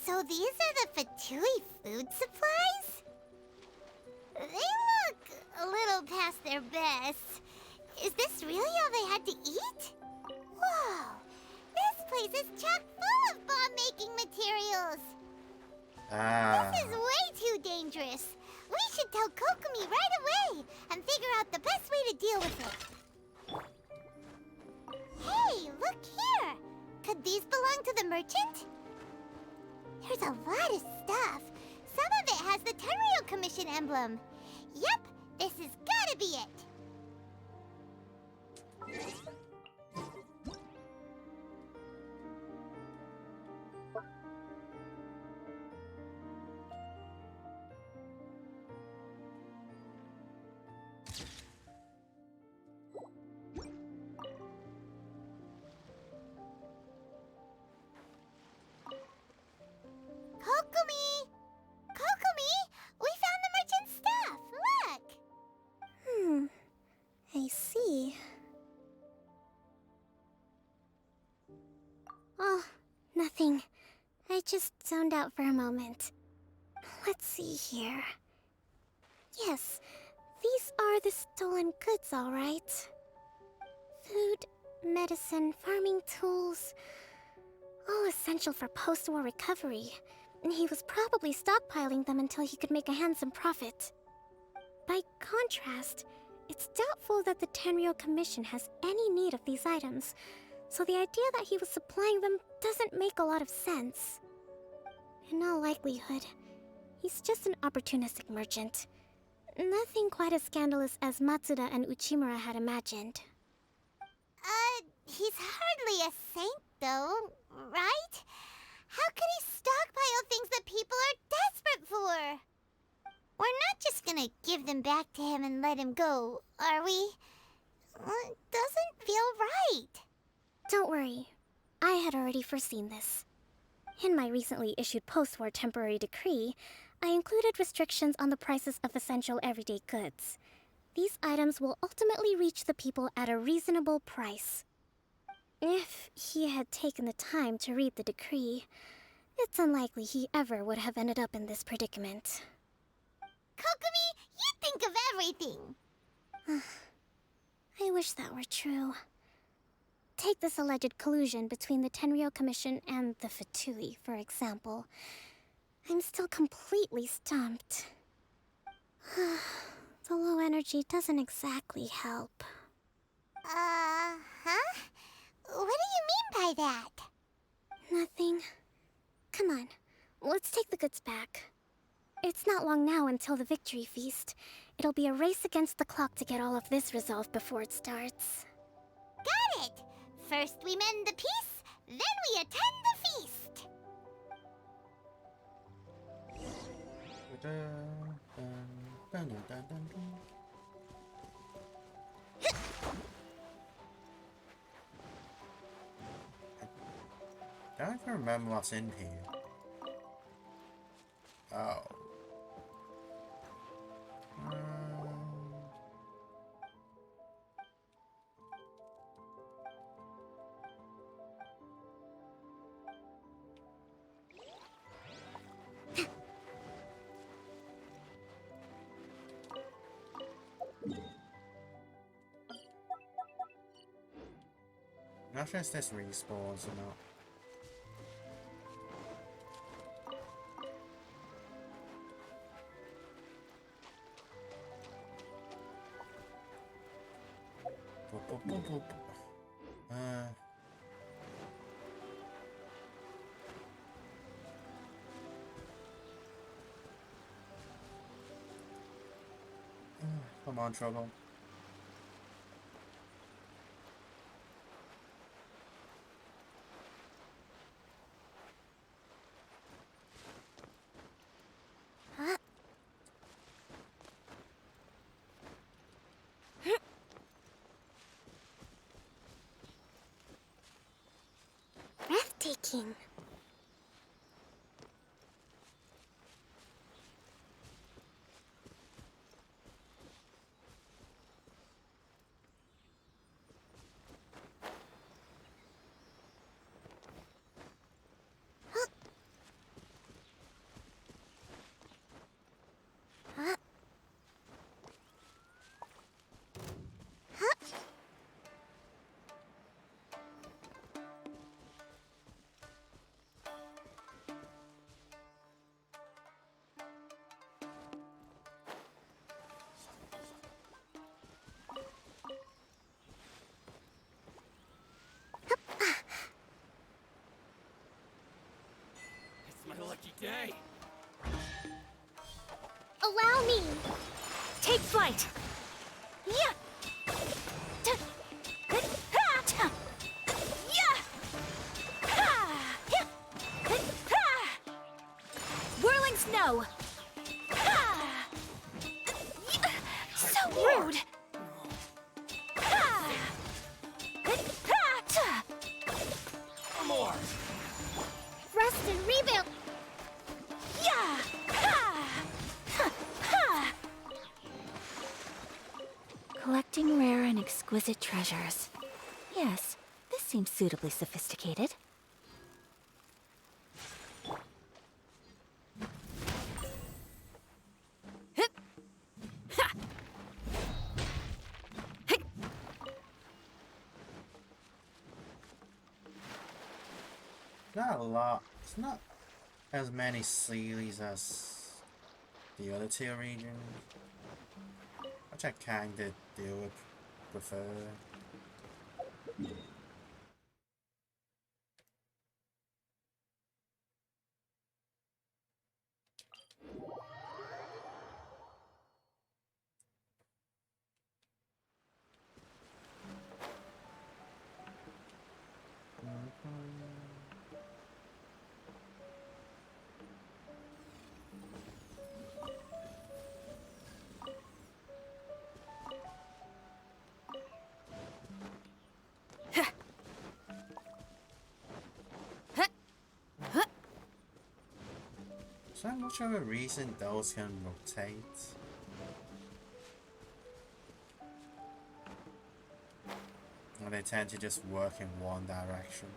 So these are the Fatui food supplies? They look a little past their best. Is this really all they had to eat? Whoa! This place is chock full of bomb-making materials. This is way too dangerous. We should tell Kokomi right away and figure out the best way to deal with it. Hey, look here! Could these belong to the merchant? There's a lot of stuff. Some of it has the Tenryou Commission emblem. Yep, this has gotta be it. Kokomi! Kokomi! We found the merchant's stuff! Look! I see. Oh, nothing. I just zoned out for a moment. Let's see here. Yes, these are the stolen goods, all right. Food, medicine, farming tools, all essential for post-war recovery. And he was probably stockpiling them until he could make a handsome profit. By contrast, it's doubtful that the Tenryou Commission has any need of these items, so the idea that he was supplying them doesn't make a lot of sense. In all likelihood, he's just an opportunistic merchant. Nothing quite as scandalous as Matsuda and Uchimura had imagined. He's hardly a saint, though, right? How could he stockpile things that people are desperate for? We're not just gonna give them back to him and let him go, are we? It doesn't feel right. Don't worry. I had already foreseen this. In my recently issued post-war temporary decree, I included restrictions on the prices of essential everyday goods. These items will ultimately reach the people at a reasonable price. If he had taken the time to read the decree, it's unlikely he ever would have ended up in this predicament. Kokomi, you think of everything! I wish that were true. Take this alleged collusion between the Tenryou Commission and the Fatui, for example. I'm still completely stumped. The low energy doesn't exactly help. Huh? What do you mean by that? Nothing. Come on, let's take the goods back. It's not long now until the victory feast. It'll be a race against the clock to get all of this resolved before it starts. Got it! First we mend the peace, then we attend the feast! I don't even remember what's in here. Oh. I'm not sure if this respawns or not. Boop, boop, boop, boop. Come on, trouble. Breathtaking. It's my lucky day. Allow me! Take flight! Yeah! Whirling snow! So rude! More! Rest and rebuild! Yeah! Collecting rare and exquisite treasures. Yes, this seems suitably sophisticated. Not a lot. It's not as many Sealies as the other two regions, which I kinda do prefer. there much of a reason those can rotate? Or they tend to just work in one direction?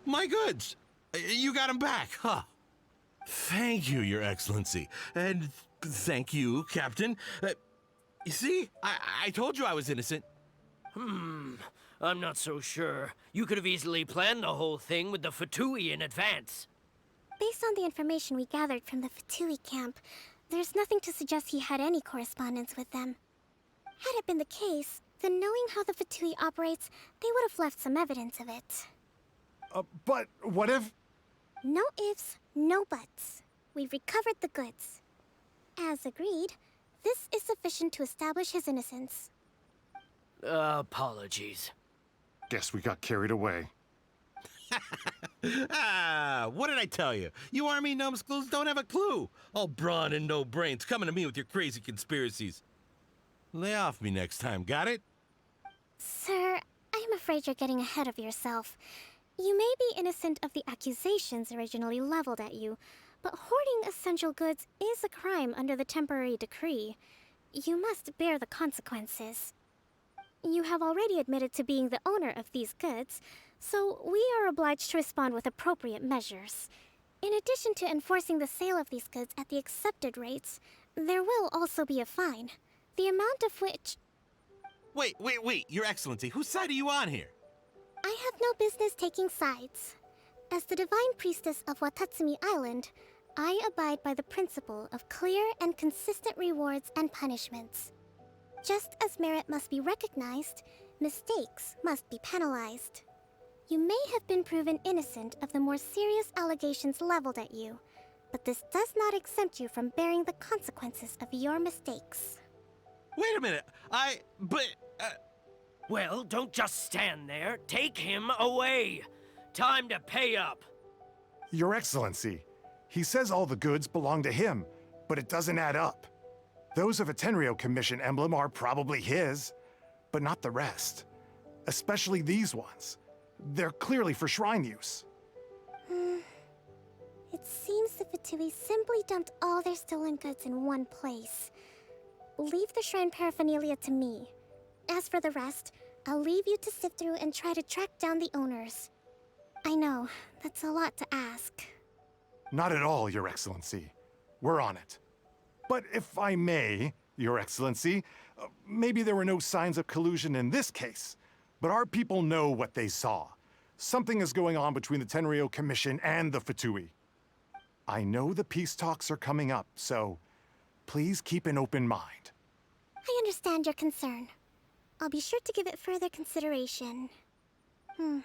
My goods! You got them back, huh? Thank you, Your Excellency. And thank you, Captain. You see, I told you I was innocent. I'm not so sure. You could have easily planned the whole thing with the Fatui in advance. Based on the information we gathered from the Fatui camp, there's nothing to suggest he had any correspondence with them. Had it been the case, then knowing how the Fatui operates, they would have left some evidence of it. But what if... No ifs, no buts. We've recovered the goods. As agreed, this is sufficient to establish his innocence. Apologies. Guess we got carried away. What did I tell you? You army numbskulls don't have a clue. All brawn and no brains coming to me with your crazy conspiracies. Lay off me next time, got it? Sir, I'm afraid you're getting ahead of yourself. You may be innocent of the accusations originally leveled at you, but hoarding essential goods is a crime under the temporary decree. You must bear the consequences. You have already admitted to being the owner of these goods, so we are obliged to respond with appropriate measures. In addition to enforcing the sale of these goods at the accepted rates, there will also be a fine, the amount of which... Wait, Your Excellency, whose side are you on here? I have no business taking sides. As the Divine Priestess of Watatsumi Island, I abide by the principle of clear and consistent rewards and punishments. Just as merit must be recognized, mistakes must be penalized. You may have been proven innocent of the more serious allegations leveled at you, but this does not exempt you from bearing the consequences of your mistakes. Wait a minute, Well, don't just stand there. Take him away. Time to pay up. Your Excellency, he says all the goods belong to him, but it doesn't add up. Those of a Tenryo Commission emblem are probably his, but not the rest. Especially these ones. They're clearly for shrine use. It seems the Fatui simply dumped all their stolen goods in one place. Leave the shrine paraphernalia to me. As for the rest, I'll leave you to sift through and try to track down the owners. I know, that's a lot to ask. Not at all, Your Excellency. We're on it. But if I may, Your Excellency, maybe there were no signs of collusion in this case, but our people know what they saw. Something is going on between the Tenryo Commission and the Fatui. I know the peace talks are coming up, so please keep an open mind. I understand your concern. I'll be sure to give it further consideration. I'm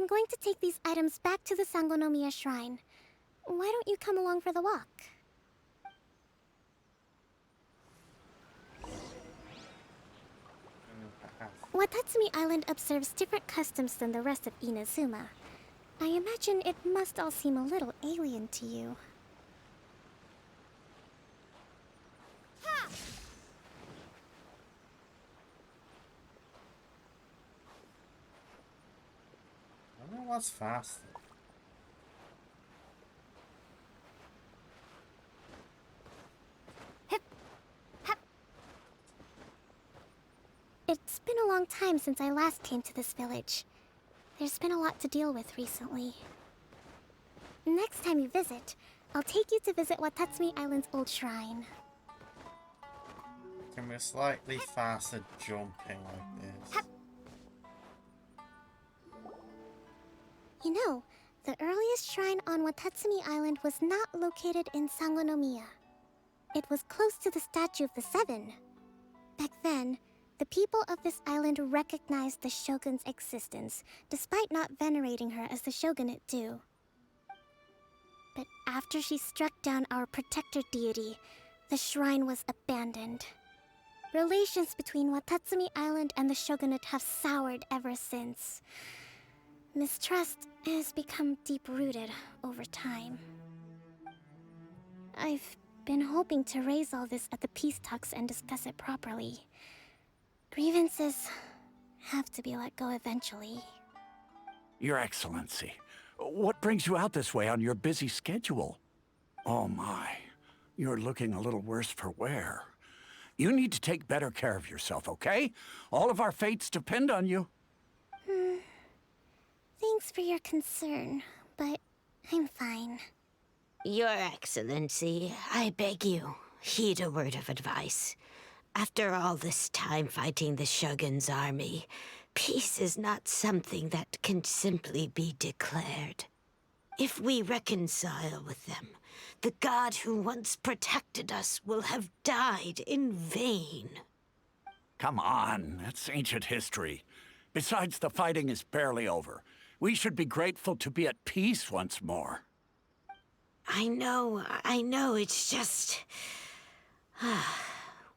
going to take these items back to the Sangonomiya Shrine. Why don't you come along for the walk? Watatsumi Island observes different customs than the rest of Inazuma. I imagine it must all seem a little alien to you. I wonder what's faster. It's been a long time since I last came to this village. There's been a lot to deal with recently. Next time you visit, I'll take you to visit Watatsumi Island's old shrine. Can we slightly faster jumping like this? You know, the earliest shrine on Watatsumi Island was not located in Sangonomiya. It was close to the Statue of the Seven. Back then, the people of this island recognized the shogun's existence, despite not venerating her as the shogunate do. But after she struck down our protector deity, the shrine was abandoned. Relations between Watatsumi Island and the shogunate have soured ever since. Mistrust has become deep-rooted over time. I've been hoping to raise all this at the peace talks and discuss it properly. Grievances have to be let go eventually. Your Excellency, what brings you out this way on your busy schedule? Oh my, you're looking a little worse for wear. You need to take better care of yourself, okay? All of our fates depend on you. Thanks for your concern, but I'm fine. Your Excellency, I beg you, heed a word of advice. After all this time fighting the Shogun's army, peace is not something that can simply be declared. If we reconcile with them, the god who once protected us will have died in vain. Come on, that's ancient history. Besides, the fighting is barely over. We should be grateful to be at peace once more. I know, it's just...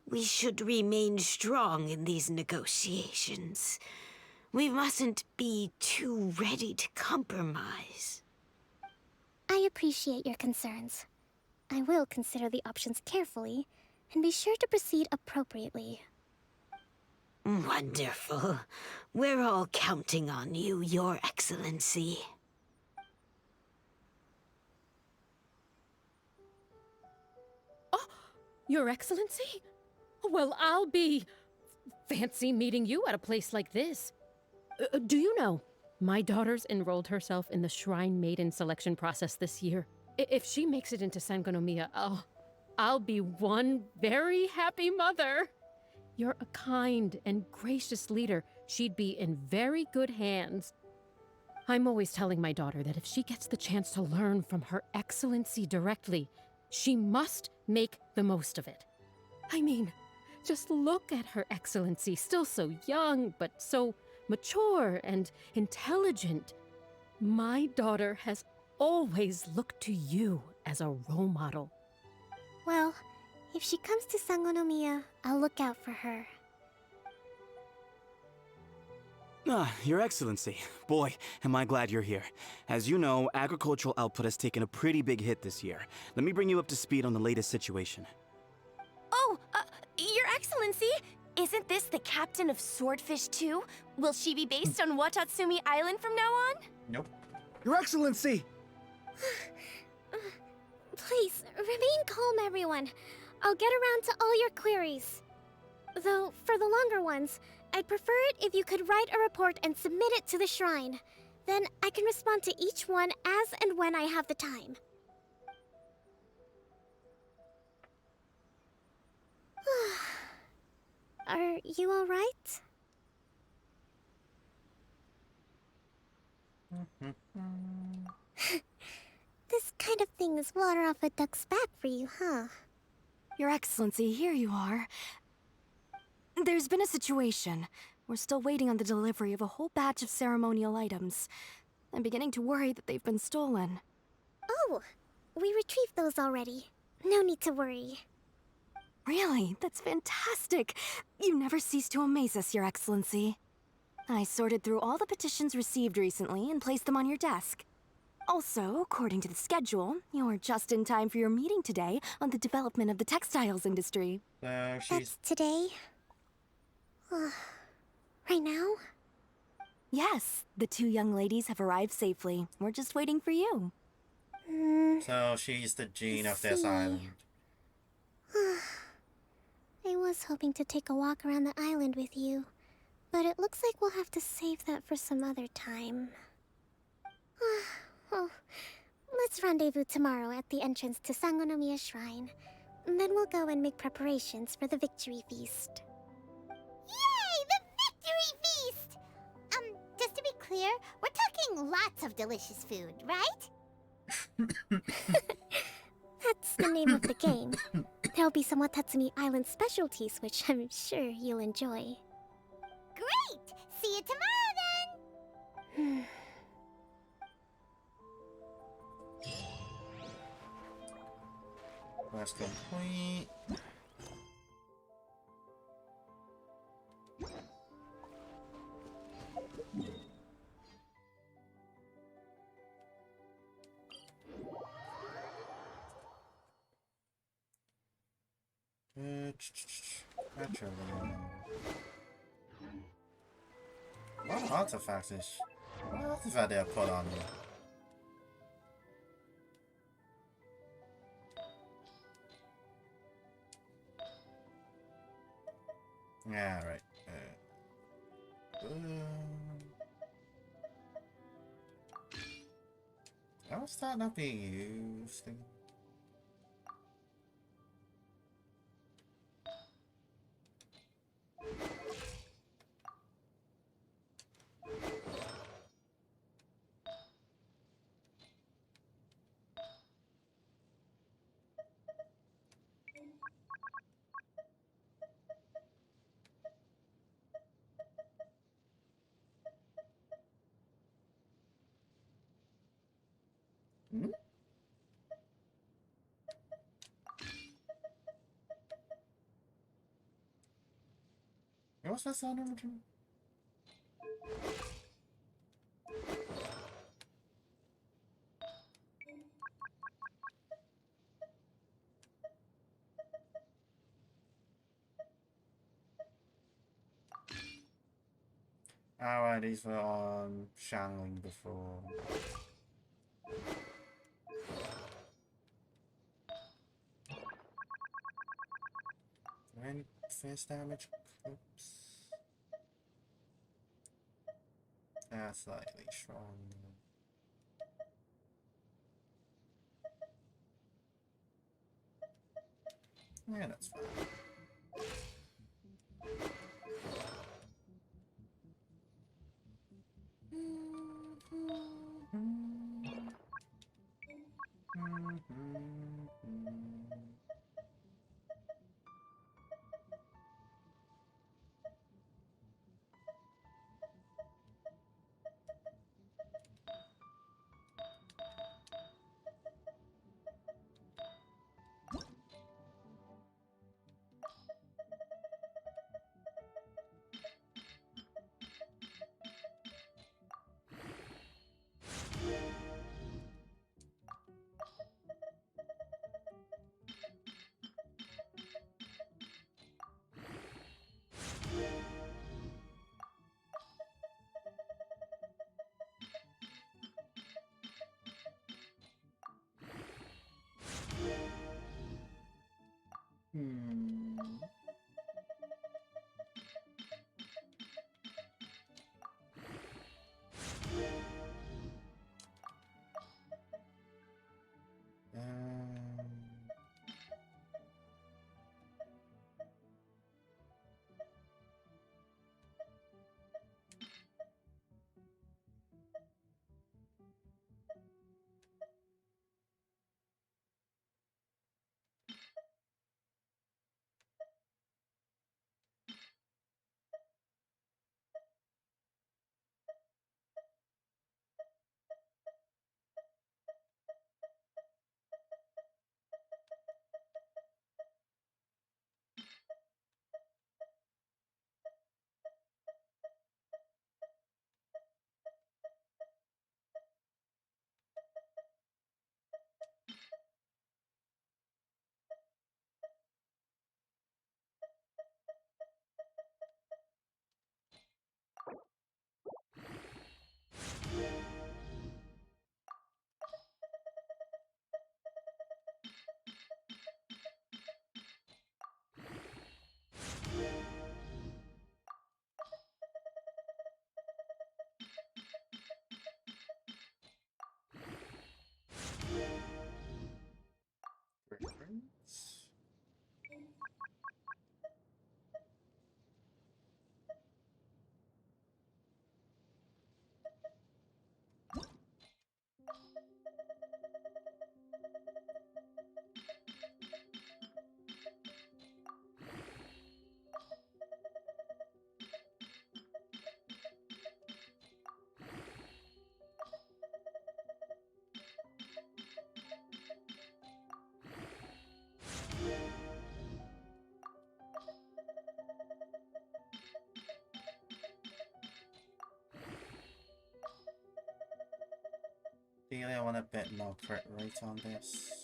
We should remain strong in these negotiations. We mustn't be too ready to compromise. I appreciate your concerns. I will consider the options carefully, and be sure to proceed appropriately. Wonderful. We're all counting on you, Your Excellency. Your Excellency? Well, I'll be... fancy meeting you at a place like this. Do you know, my daughter's enrolled herself in the Shrine Maiden selection process this year. If she makes it into Sangonomiya, I'll be one very happy mother. You're a kind and gracious leader. She'd be in very good hands. I'm always telling my daughter that if she gets the chance to learn from Her Excellency directly, she must make the most of it. I mean, just look at Her Excellency, still so young, but so mature and intelligent. My daughter has always looked to you as a role model. Well, if she comes to Sangonomiya, I'll look out for her. Your Excellency. Boy, am I glad you're here. As you know, agricultural output has taken a pretty big hit this year. Let me bring you up to speed on the latest situation. Oh, Your Excellency! Isn't this the captain of Swordfish 2? Will she be based on Watatsumi Island from now on? Nope. Your Excellency! Please, remain calm, everyone. I'll get around to all your queries. Though, for the longer ones, I'd prefer it if you could write a report and submit it to the shrine. Then I can respond to each one as and when I have the time. Are you all right? This kind of thing is water off a duck's back for you, huh? Your Excellency, here you are. There's been a situation. We're still waiting on the delivery of a whole batch of ceremonial items. I'm beginning to worry that they've been stolen. Oh, we retrieved those already. No need to worry. Really? That's fantastic! You never cease to amaze us, Your Excellency. I sorted through all the petitions received recently and placed them on your desk. Also, according to the schedule, you're just in time for your meeting today on the development of the textiles industry. That's today? Right now? Yes, the two young ladies have arrived safely. We're just waiting for you. So she's the Jean of this island. I was hoping to take a walk around the island with you, but it looks like we'll have to save that for some other time. Oh, let's rendezvous tomorrow at the entrance to Sangonomiya Shrine. Then we'll go and make preparations for the victory feast. Yay! The victory feast! Just to be clear, we're talking lots of delicious food, right? That's the name of the game. There'll be some Watatsumi Island specialties, which I'm sure you'll enjoy. Great! See you tomorrow then! Quest complete. Actually, Artifacts is... What artifact did I put on you? Yeah, right. How is that not being used? Hmm? What's that sound over to? Alright, these were on Shangling before. When first damage clips. That's slightly strong. Yeah, that's fine. Fragrance? Really, I want a bit more crit rate on this.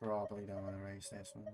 Probably don't want to raise this one.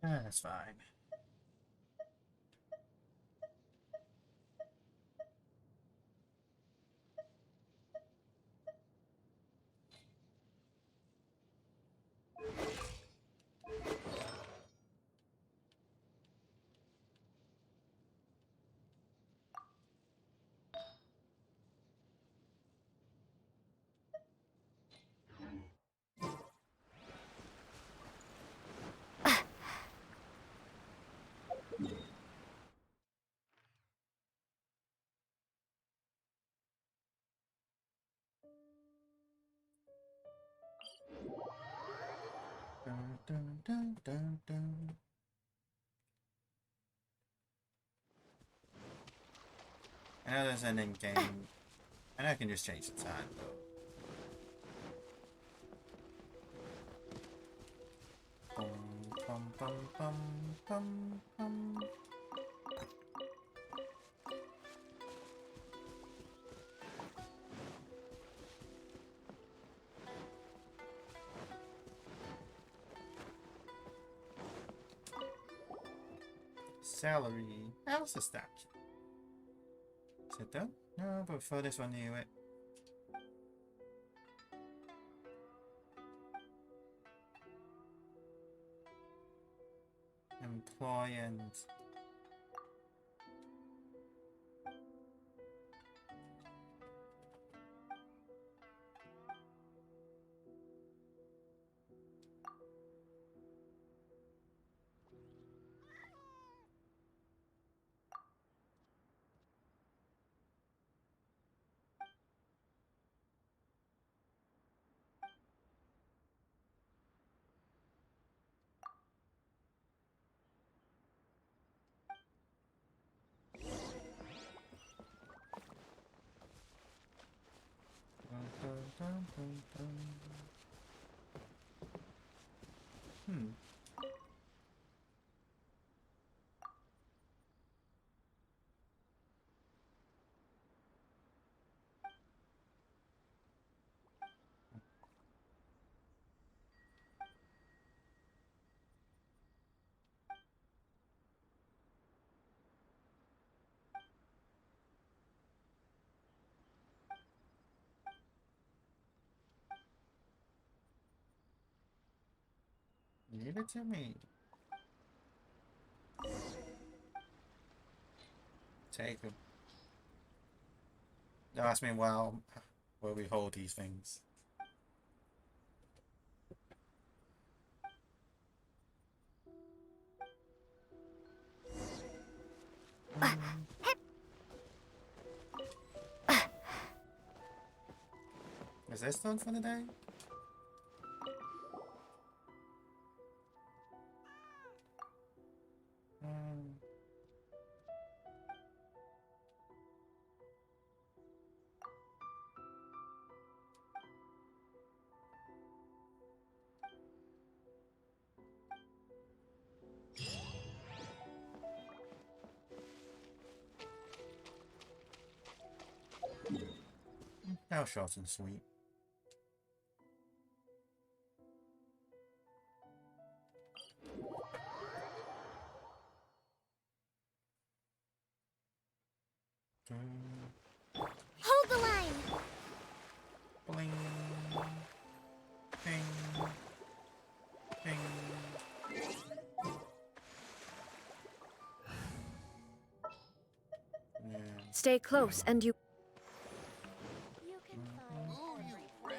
That's fine. Dun, dun, dun, dun, dun. I know there's an in-game. I know I can just change the time though. Bum, bum, bum, bum, bum, bum. Salary. How's the statue? Is it done? No, but before this one knew it. Employ and dun, dun, dun. Leave it to me. Take them. Don't ask me where we hold these things. Is this done for the day? Now short and sweet. Hold the line! Bling. Ping. Ping. Yeah. Stay close and you...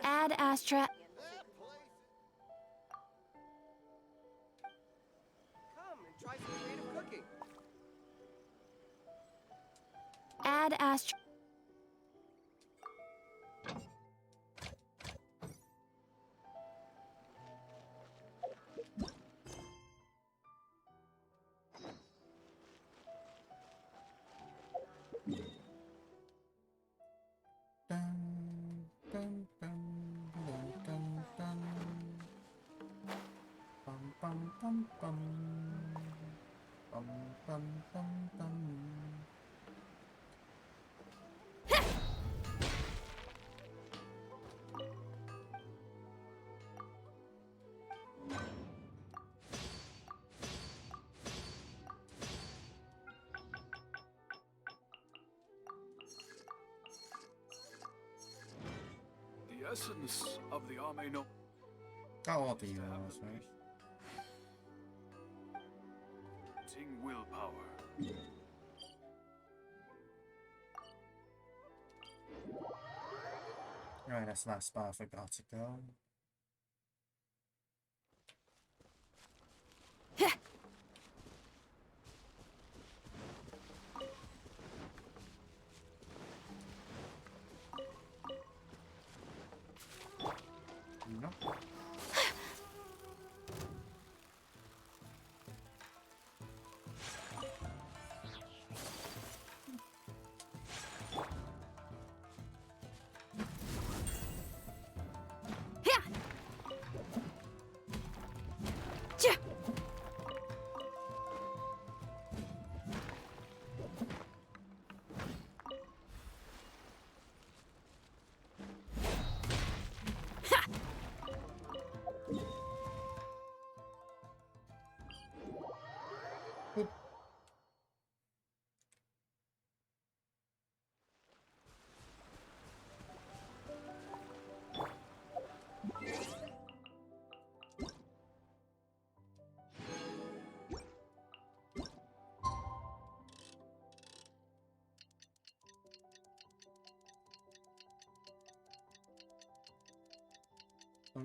Add Astra... Come and try some creative cooking. Add Astra... Dun, dun, dun, dun, dun, dun. Bum, bum, bum, bum. Bum, bum, bum, bum. The essence of the army no. Got all the heroes, right? Using willpower. Right, that's the last spot I forgot to go. Nope.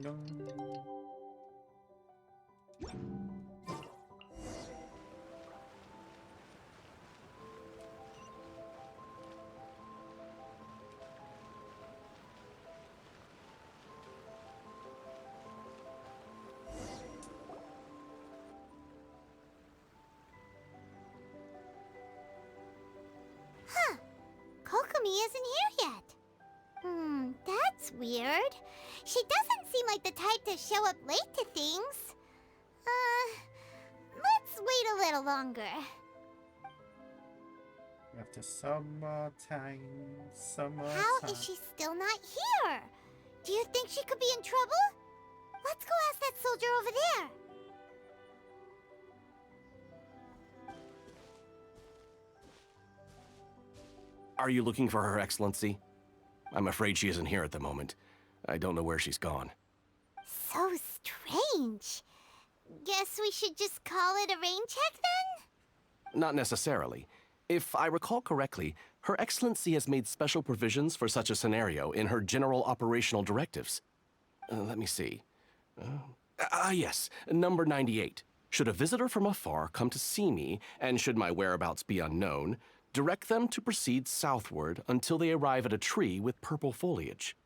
Dun, dun. Huh. Kokomi isn't here yet. That's weird. She doesn't seem like the type to show up late to things. Let's wait a little longer. After some more time, some more How time. is she still not here? Do you think she could be in trouble? Let's go ask that soldier over there. Are you looking for Her Excellency? I'm afraid she isn't here at the moment. I don't know where she's gone. So strange. Guess we should just call it a rain check then? Not necessarily. If I recall correctly, Her Excellency has made special provisions for such a scenario in her general operational directives. Let me see. Yes, number 98. Should a visitor from afar come to see me, and should my whereabouts be unknown, direct them to proceed southward until they arrive at a tree with purple foliage.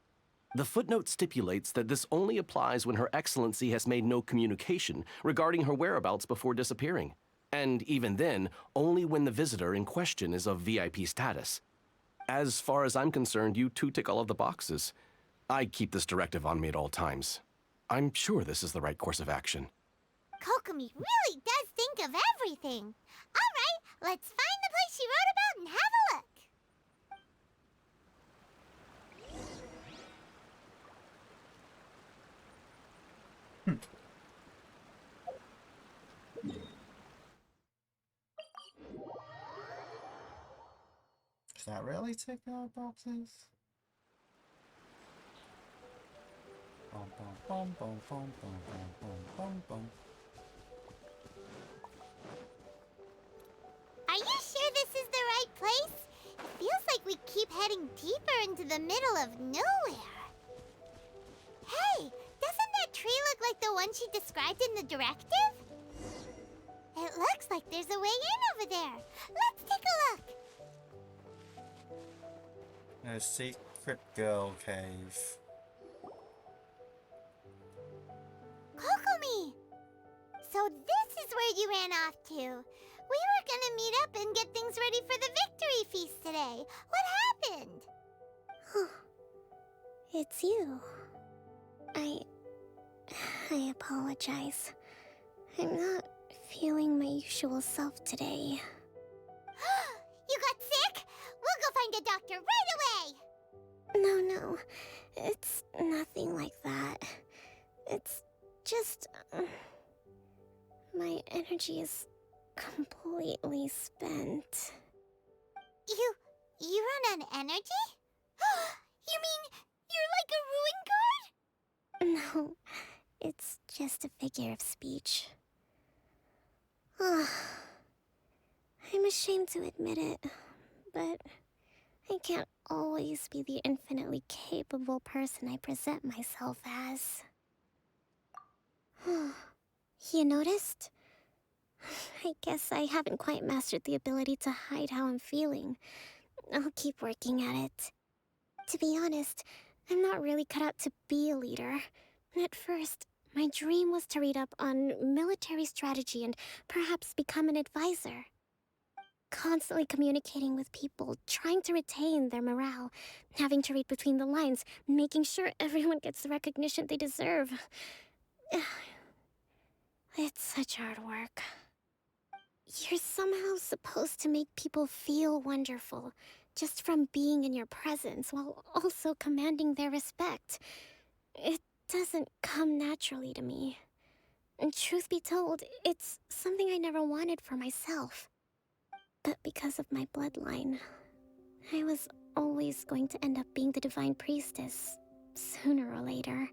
The footnote stipulates that this only applies when Her Excellency has made no communication regarding her whereabouts before disappearing, and even then, only when the visitor in question is of VIP status. As far as I'm concerned, you two tick all of the boxes. I keep this directive on me at all times. I'm sure this is the right course of action. Kokomi really does think of everything. All right, let's find the place she wrote about and have a look. Does that really tick our boxes? Bum, bum, bum, bum, bum, bum, bum, bum, bum. Are you sure this is the right place? It feels like we keep heading deeper into the middle of nowhere. Hey, doesn't that tree look like the one she described in the directive? It looks like there's a way in over there. Let's take a look. A secret girl cave. Kokomi! So this is where you ran off to. We were gonna meet up and get things ready for the victory feast today. What happened? It's you. I apologize. I'm not feeling my usual self today. You got sick? We'll go find a doctor right away! No, it's nothing like that. It's just... my energy is completely spent. You run on energy? You mean you're like a ruin guard? No, it's just a figure of speech. I'm ashamed to admit it, but I can't always be the infinitely capable person I present myself as. You noticed? I guess I haven't quite mastered the ability to hide how I'm feeling. I'll keep working at it. To be honest, I'm not really cut out to be a leader. At first, my dream was to read up on military strategy and perhaps become an advisor. Constantly communicating with people, trying to retain their morale, having to read between the lines, making sure everyone gets the recognition they deserve. It's such hard work. You're somehow supposed to make people feel wonderful, just from being in your presence, while also commanding their respect. It doesn't come naturally to me. And truth be told, it's something I never wanted for myself. But because of my bloodline, I was always going to end up being the Divine Priestess, sooner or later.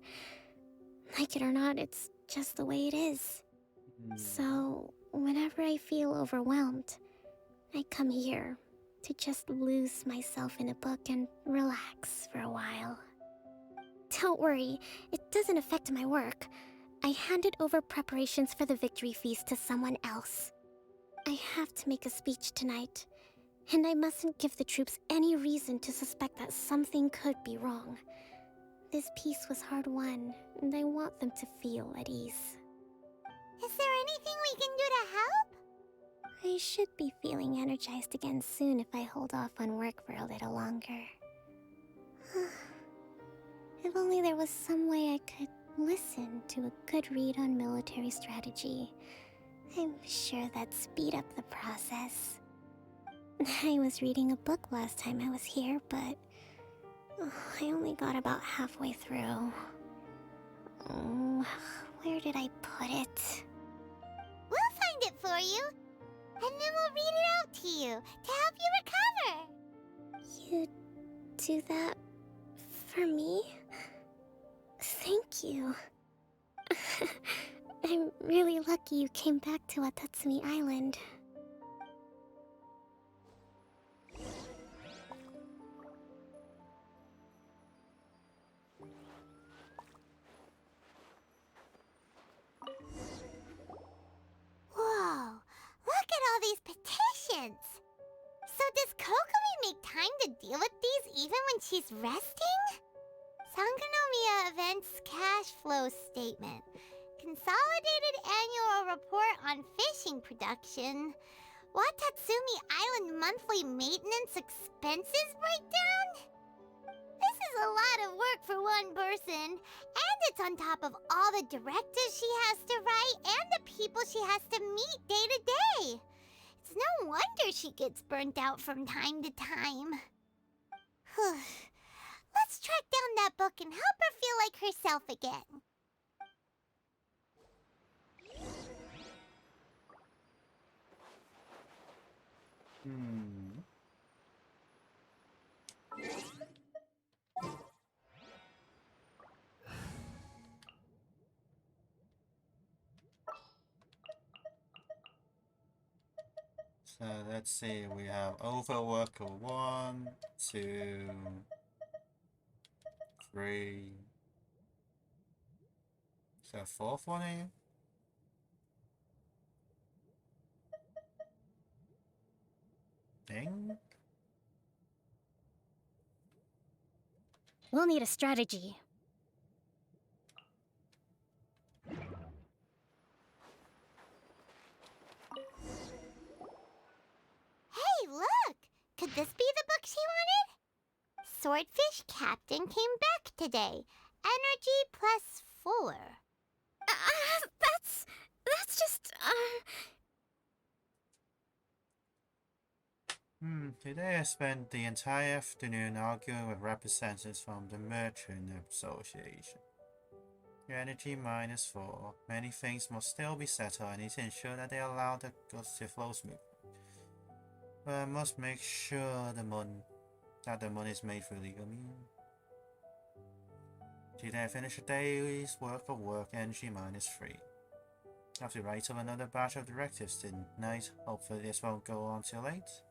Like it or not, it's just the way it is. So, whenever I feel overwhelmed, I come here to just lose myself in a book and relax for a while. Don't worry, it doesn't affect my work. I handed over preparations for the victory feast to someone else. I have to make a speech tonight, and I mustn't give the troops any reason to suspect that something could be wrong. This peace was hard-won, and I want them to feel at ease. Is there anything we can do to help? I should be feeling energized again soon if I hold off on work for a little longer. If only there was some way I could listen to a good read on military strategy. I'm sure that'd speed up the process. I was reading a book last time I was here, but I only got about halfway through. Where did I put it? We'll find it for you, and then we'll read it out to you to help you recover. You do that for me? Thank you. I'm really lucky you came back to Watatsumi Island. Whoa, look at all these petitions. So does Kokomi make time to deal with these even when she's resting? Sangonomiya Events Cash Flow Statement. Consolidated Annual Report on Fishing Production. Watatsumi Island Monthly Maintenance Expenses Breakdown? This is a lot of work for one person, and it's on top of all the directives she has to write and the people she has to meet day to day. It's no wonder she gets burnt out from time to time. Let's track down that book and help her feel like herself again. So let's see, we have Overworker 1, 2, 3. Is there a fourth one here? Ding. We'll need a strategy. Hey, look! Could this be the book she wanted? Swordfish Captain came back today. Energy plus 4. That's just, Today I spent the entire afternoon arguing with representatives from the Merchant Association. Your energy -4. Many things must still be settled. I need to ensure that they allow the goods to flow smoothly. But I must make sure that the money is made for legal means. Today I finish a day's worth of work, energy -3. I have to write up another batch of directives tonight. Hopefully this won't go on till late.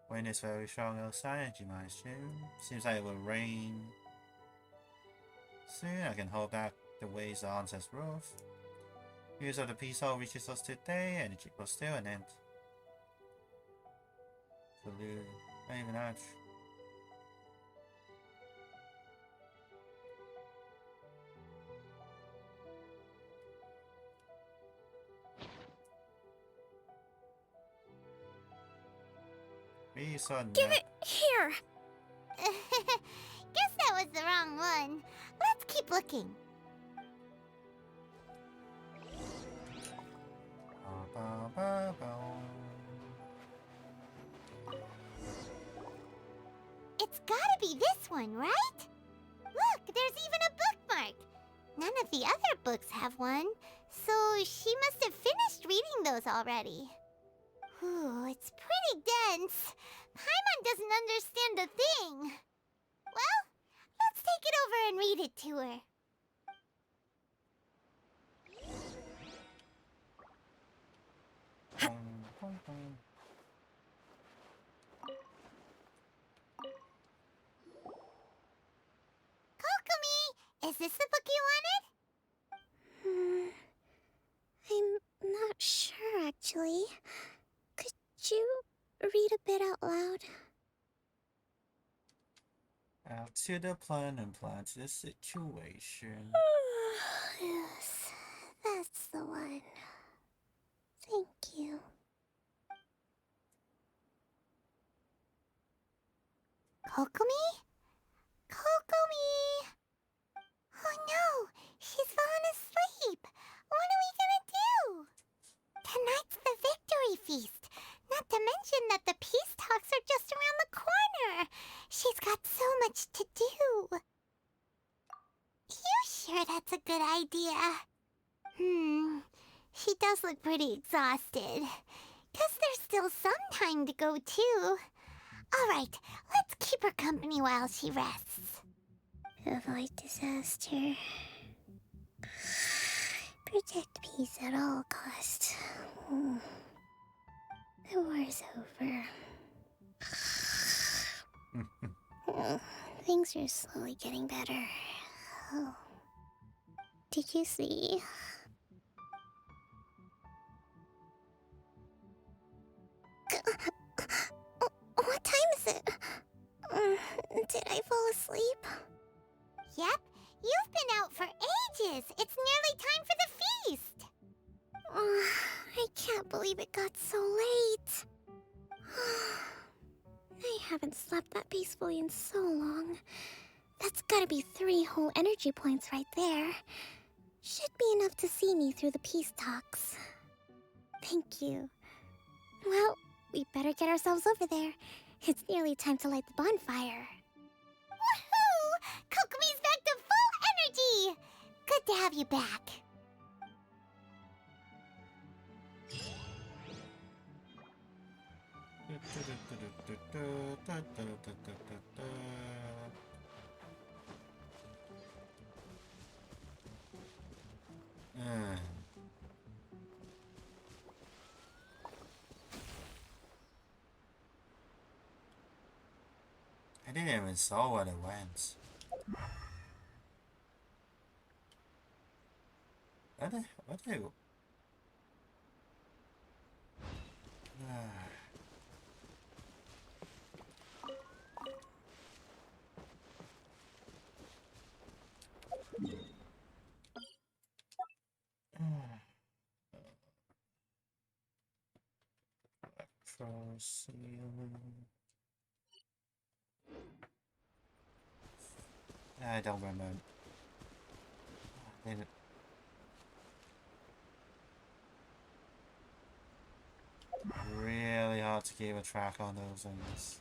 Wind is very strong outside, energy -2. Seems like it will rain soon. I can hold back the waves on as rough. News of the peace hall reaches us today, energy plus still an end. Salute. Not even ouch. Give it here! Guess that was the wrong one. Let's keep looking. It's gotta be this one, right? Look, there's even a bookmark. None of the other books have one, so she must have finished reading those already. Ooh, it's pretty dense. Paimon doesn't understand a thing. Well, let's take it over and read it to her. Kokomi, is this the book you wanted? I'm not sure, actually. Could you read a bit out loud? Out to the plan and plan to the situation. Yes, that's the one. Thank you. Kokomi? Kokomi! Oh no, she's fallen asleep. What are we gonna do? Tonight's the victory feast. Not to mention that the peace talks are just around the corner. She's got so much to do. You sure that's a good idea? She does look pretty exhausted. Guess there's still some time to go too. Alright, let's keep her company while she rests. Avoid disaster. Protect peace at all costs. The war's over. Things are slowly getting better. Oh. Did you see? What time is it? Did I fall asleep? Yep, you've been out for ages. It's nearly time for the feast. I can't believe it got so late. I haven't slept that peacefully in so long. That's gotta be 3 whole energy points right there. Should be enough to see me through the peace talks. Thank you. Well, we better get ourselves over there. It's nearly time to light the bonfire. Woohoo! Kokomi's back to full energy! Good to have you back. didn't even saw where they went. What they? I don't remember. Really hard to keep a track on those things.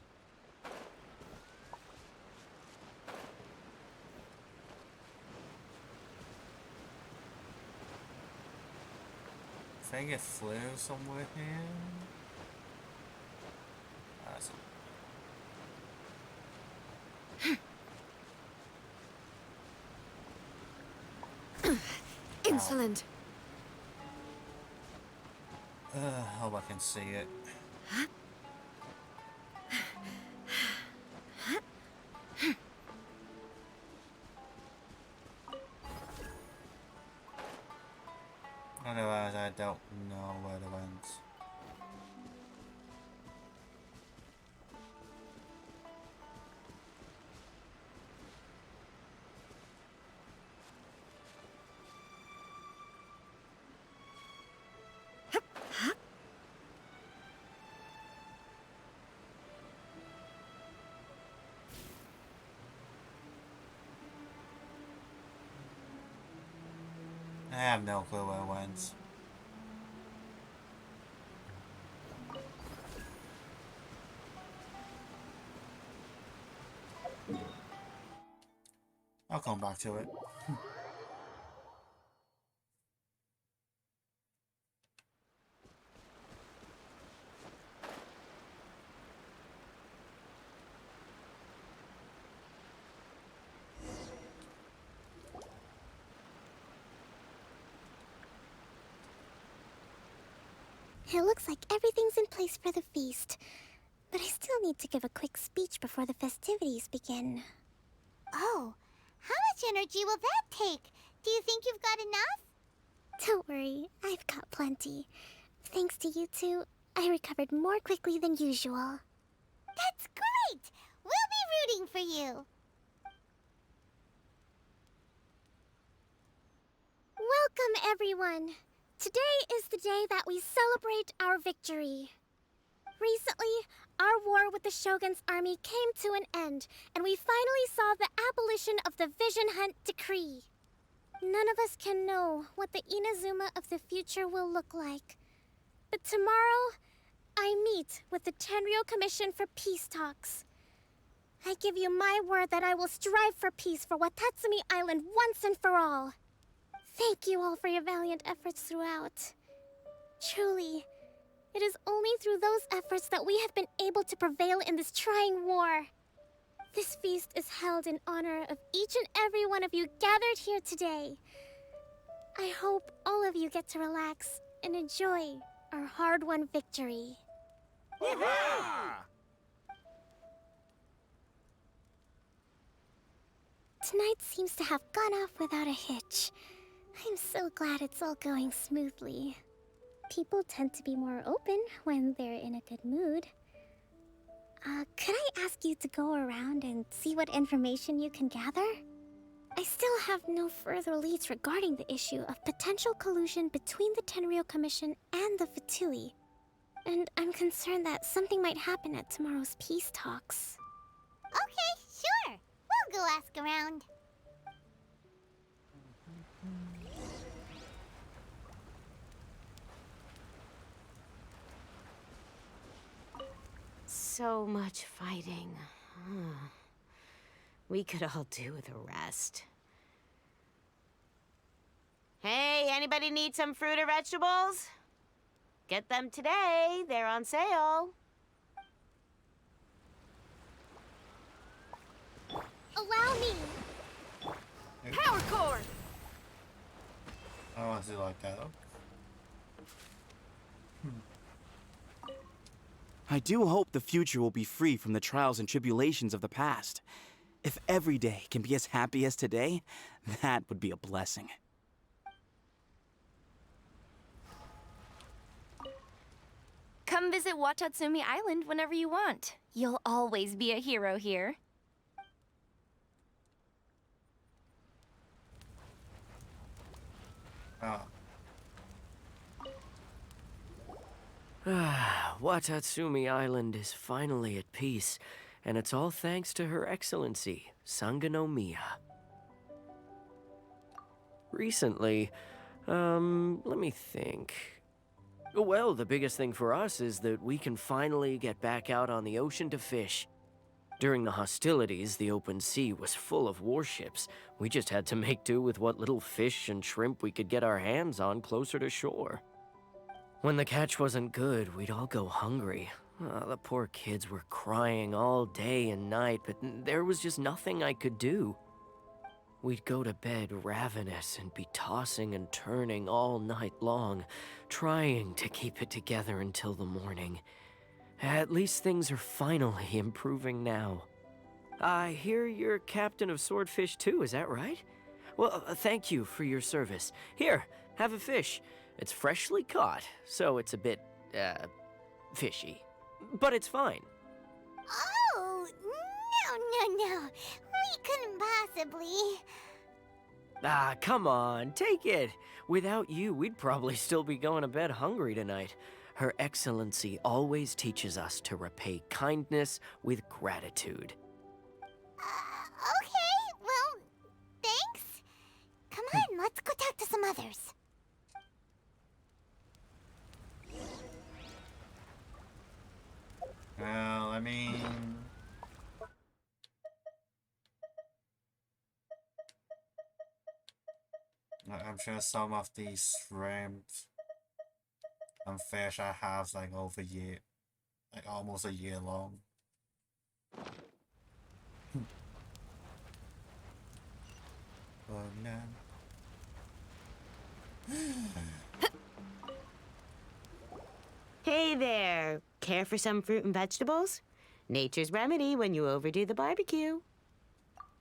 I think it flew somewhere here. Insolent. Hope I can see it. Otherwise, I don't know where they went. I have no clue where it went. I'll come back to it. It looks like everything's in place for the feast. But I still need to give a quick speech before the festivities begin. Oh, how much energy will that take? Do you think you've got enough? Don't worry, I've got plenty. Thanks to you two, I recovered more quickly than usual. That's great! We'll be rooting for you. Welcome, everyone. Today is the day that we celebrate our victory. Recently, our war with the Shogun's army came to an end, and we finally saw the abolition of the Vision Hunt Decree. None of us can know what the Inazuma of the future will look like. But tomorrow, I meet with the Tenryou Commission for peace talks. I give you my word that I will strive for peace for Watatsumi Island once and for all. Thank you all for your valiant efforts throughout. Truly, it is only through those efforts that we have been able to prevail in this trying war. This feast is held in honor of each and every one of you gathered here today. I hope all of you get to relax and enjoy our hard-won victory. Tonight seems to have gone off without a hitch. I'm so glad it's all going smoothly. People tend to be more open when they're in a good mood. Could I ask you to go around and see what information you can gather? I still have no further leads regarding the issue of potential collusion between the Tenryou Commission and the Fatui. And I'm concerned that something might happen at tomorrow's peace talks. Okay, sure. We'll go ask around. So much fighting. We could all do with a rest. Hey, anybody need some fruit or vegetables? Get them today. They're on sale. Allow me! Power cord! I want to do like that. I do hope the future will be free from the trials and tribulations of the past. If every day can be as happy as today, that would be a blessing. Come visit Watatsumi Island whenever you want. You'll always be a hero here. Watatsumi Island is finally at peace, and it's all thanks to Her Excellency, Sangonomiya. Recently, let me think. Well, the biggest thing for us is that we can finally get back out on the ocean to fish. During the hostilities, the open sea was full of warships. We just had to make do with what little fish and shrimp we could get our hands on closer to shore. When the catch wasn't good, we'd all go hungry. The poor kids were crying all day and night, but there was just nothing I could do. We'd go to bed ravenous and be tossing and turning all night long, trying to keep it together until the morning. At least things are finally improving now. I hear you're captain of Swordfish too, is that right? Well, thank you for your service. Here, have a fish. It's freshly caught, so it's a bit, fishy. But it's fine. Oh, no. We couldn't possibly. Come on, take it. Without you, we'd probably still be going to bed hungry tonight. Her Excellency always teaches us to repay kindness with gratitude. Okay, well, thanks. Come on, let's go talk to some others. Well, I mean... I'm sure some of these shrimp and fish I have like over a year, like almost a year long. Oh no. Hey there! Care for some fruit and vegetables? Nature's remedy when you overdo the barbecue.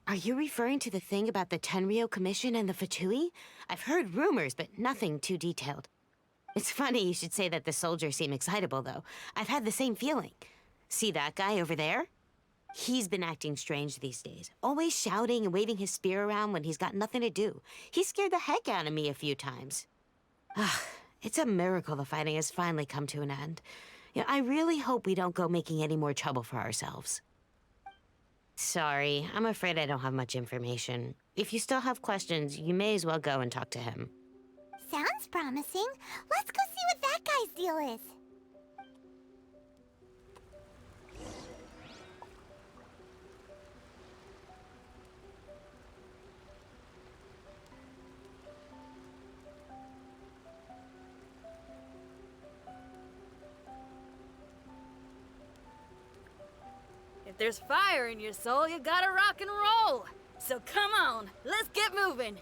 Are you referring to the thing about the Tenryou Commission and the Fatui? I've heard rumors, but nothing too detailed. It's funny you should say that the soldiers seem excitable, though. I've had the same feeling. See that guy over there? He's been acting strange these days, always shouting and waving his spear around when he's got nothing to do. He scared the heck out of me a few times. It's a miracle the fighting has finally come to an end. Yeah, I really hope we don't go making any more trouble for ourselves. Sorry, I'm afraid I don't have much information. If you still have questions, you may as well go and talk to him. Sounds promising. Let's go see what that guy's deal is. If there's fire in your soul, you gotta rock and roll. So come on, let's get moving.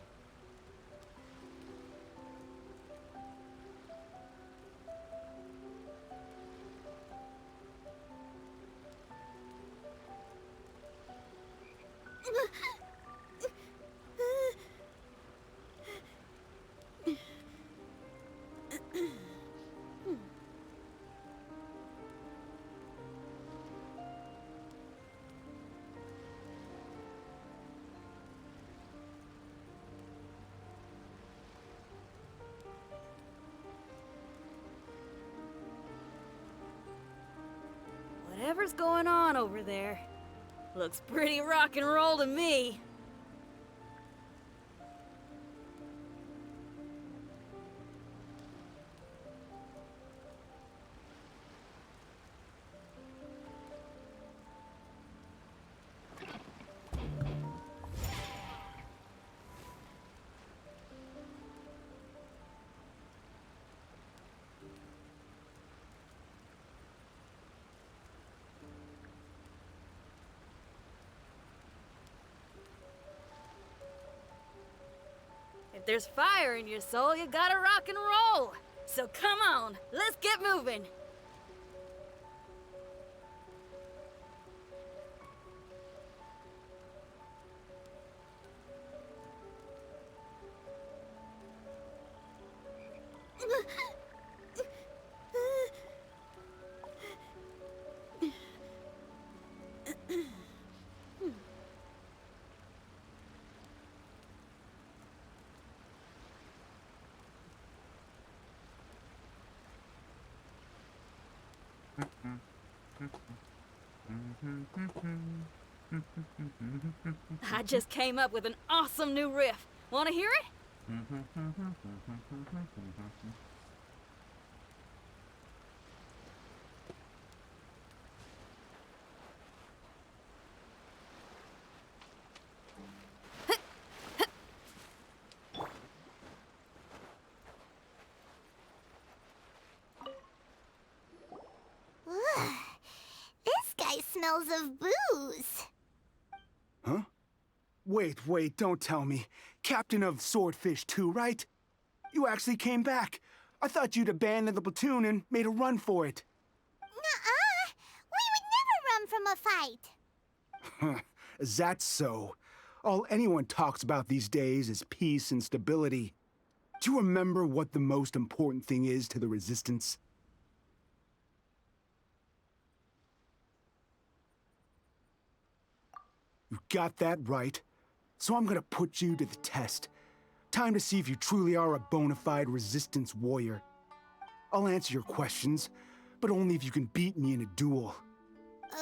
Whatever's going on over there, looks pretty rock and roll to me. If there's fire in your soul, you gotta rock and roll. So come on, let's get moving. I just came up with an awesome new riff. Want to hear it? Ugh. This guy smells of booze. Huh? Wait, don't tell me. Captain of Swordfish 2, right? You actually came back. I thought you'd abandoned the platoon and made a run for it. Nuh-uh. We would never run from a fight. Is that so? All anyone talks about these days is peace and stability. Do you remember what the most important thing is to the Resistance? You got that right. So I'm gonna put you to the test. Time to see if you truly are a bona fide Resistance warrior. I'll answer your questions, but only if you can beat me in a duel.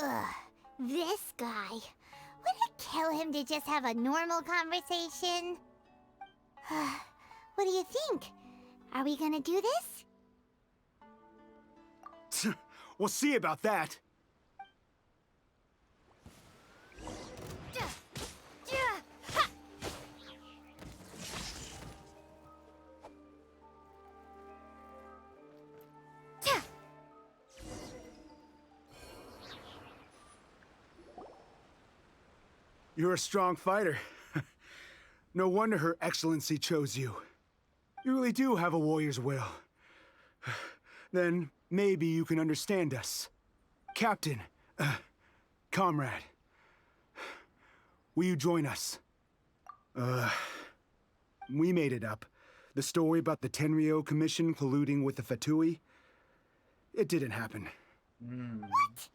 Ugh, this guy. Would it kill him to just have a normal conversation? What do you think? Are we gonna do this? We'll see about that. You're a strong fighter. No wonder Her Excellency chose you. You really do have a warrior's will. Then maybe you can understand us. Captain, comrade, will you join us? We made it up. The story about the Tenryo Commission colluding with the Fatui, it didn't happen. What?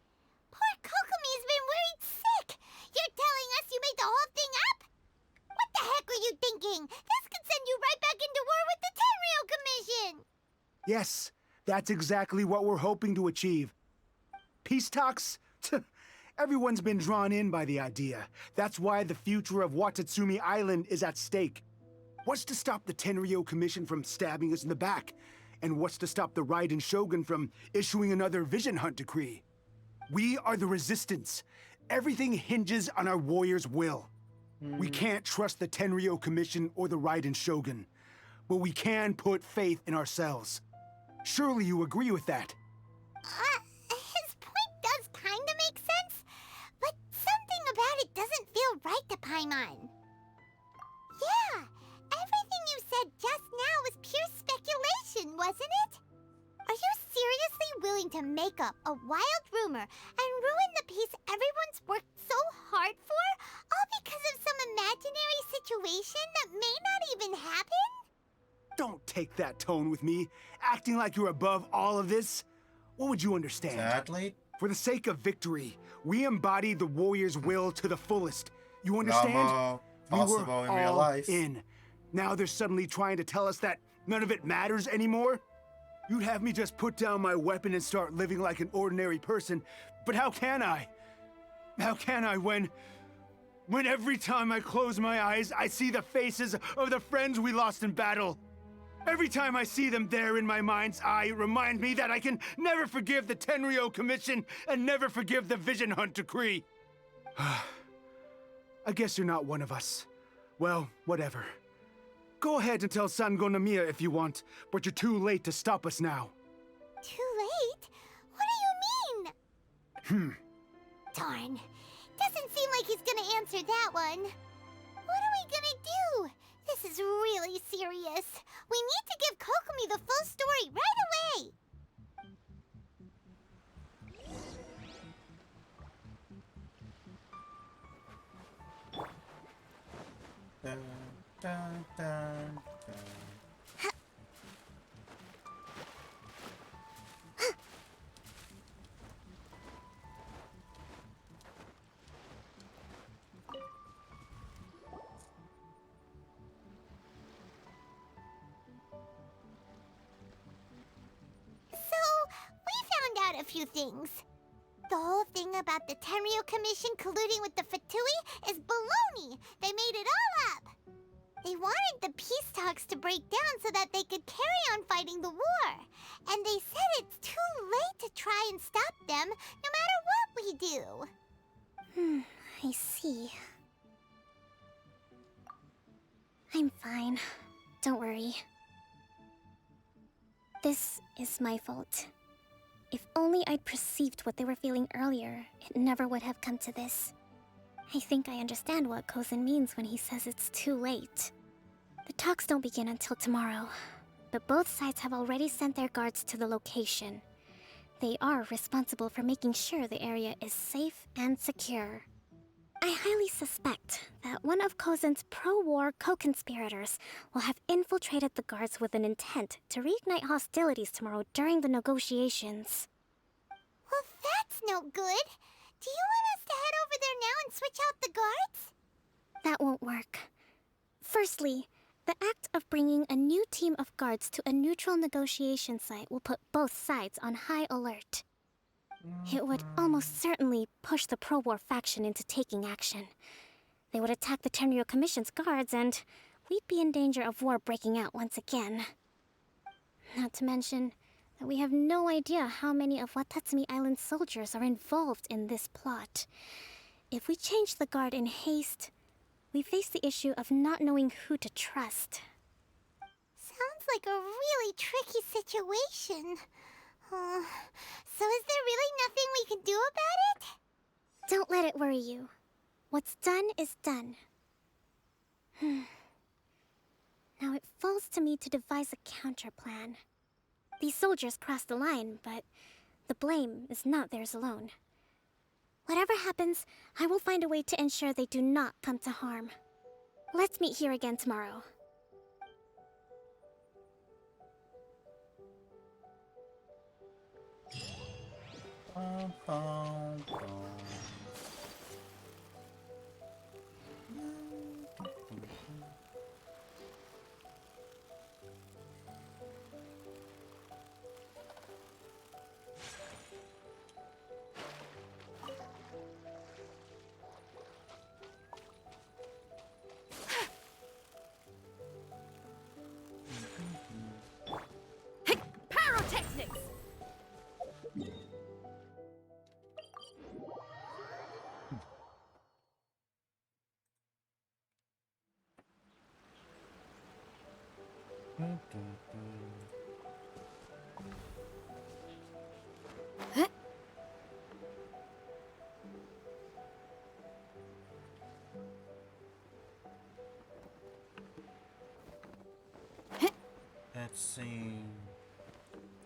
Poor Kokomi's been worried sick. You're telling us you made the whole thing up? What the heck were you thinking? This could send you right back into war with the Tenryo Commission. Yes, that's exactly what we're hoping to achieve. Peace talks? Everyone's been drawn in by the idea. That's why the future of Watatsumi Island is at stake. What's to stop the Tenryo Commission from stabbing us in the back? And what's to stop the Raiden Shogun from issuing another Vision Hunt decree? We are the Resistance. Everything hinges on our warrior's will. We can't trust the Tenryo Commission or the Raiden Shogun, but we can put faith in ourselves. Surely you agree with that? His point does kinda make sense, but something about it doesn't feel right to Paimon. Yeah, everything you said just now was pure speculation, wasn't it? Are you seriously willing to make up a wild rumor and ruin the peace everyone's worked so hard for, all because of some imaginary situation that may not even happen? Don't take that tone with me, acting like you're above all of this. What would you understand? Sadly? For the sake of victory, we embody the warrior's will to the fullest. You understand? Not possible in real life. In. Now they're suddenly trying to tell us that none of it matters anymore? You'd have me just put down my weapon and start living like an ordinary person, but how can I? How can I when every time I close my eyes, I see the faces of the friends we lost in battle? Every time I see them there in my mind's eye, remind me that I can never forgive the Tenryo Commission and never forgive the Vision Hunt decree. I guess you're not one of us. Well, whatever. Go ahead and tell Sango Nomiya if you want, but you're too late to stop us now. Too late? What do you mean? Darn. Doesn't seem like he's gonna answer that one. What are we gonna do? This is really serious. We need to give Kokomi the full story right away. Dun, dun, dun, dun. So, we found out a few things. The whole thing about the Tenryo Commission colluding with the Fatui is baloney. They made it all up. They wanted the peace talks to break down so that they could carry on fighting the war. And they said it's too late to try and stop them, no matter what we do. I see. I'm fine. Don't worry. This is my fault. If only I'd perceived what they were feeling earlier, it never would have come to this. I think I understand what Kozin means when he says it's too late. The talks don't begin until tomorrow, but both sides have already sent their guards to the location. They are responsible for making sure the area is safe and secure. I highly suspect that one of Kozin's pro-war co-conspirators will have infiltrated the guards with an intent to reignite hostilities tomorrow during the negotiations. Well, that's no good. Do you want us to head over there now and switch out the guards? That won't work. Firstly, the act of bringing a new team of guards to a neutral negotiation site will put both sides on high alert. It would almost certainly push the pro-war faction into taking action. They would attack the Tenryo Commission's guards, and we'd be in danger of war breaking out once again. Not to mention that we have no idea how many of Watatsumi Island's soldiers are involved in this plot. If we change the guard in haste, we face the issue of not knowing who to trust. Sounds like a really tricky situation. So is there really nothing we can do about it? Don't let it worry you. What's done is done. Now it falls to me to devise a counter plan. These soldiers crossed the line, but the blame is not theirs alone. Whatever happens, I will find a way to ensure they do not come to harm. Let's meet here again tomorrow. Pyrotechnics! Let's see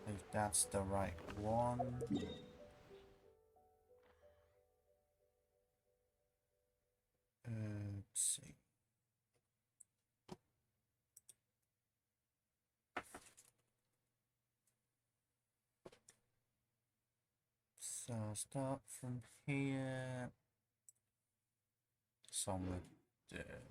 if that's the right one. Let's see. So start from here. Somewhere there.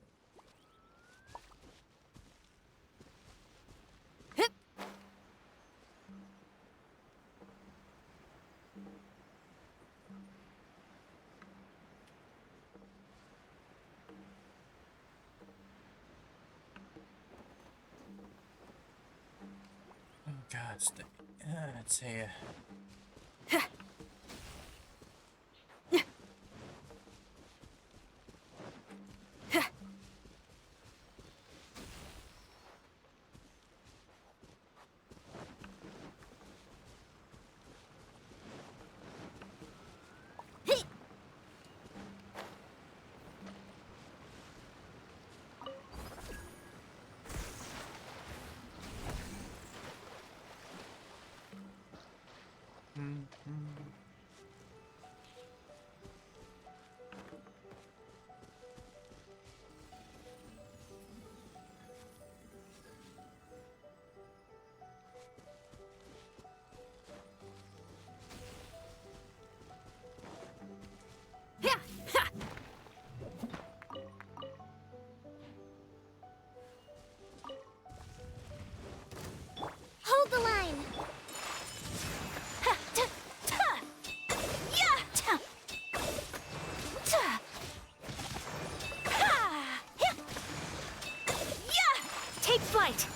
Oh God, it's here. Take flight!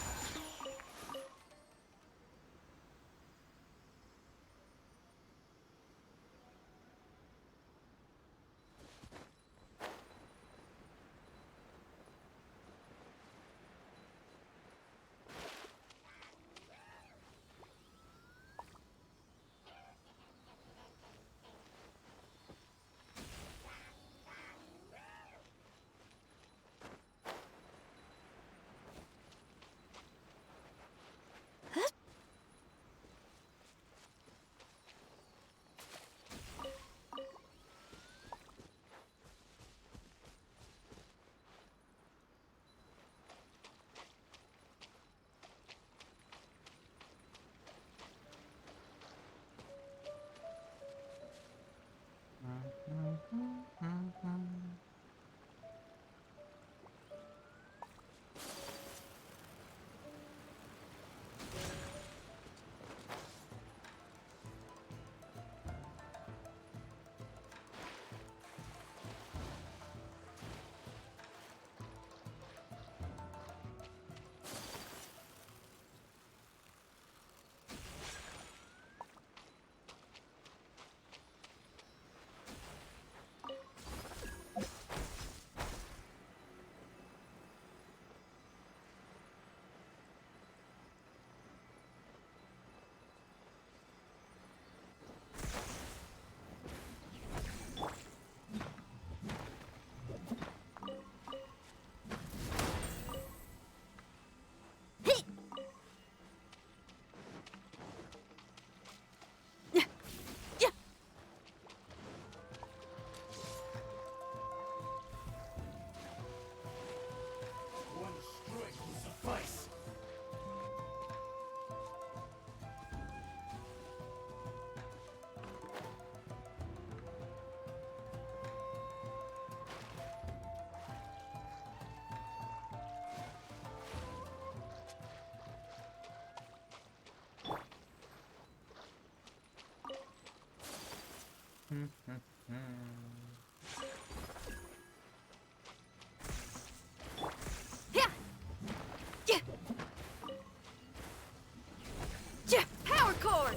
Power cord!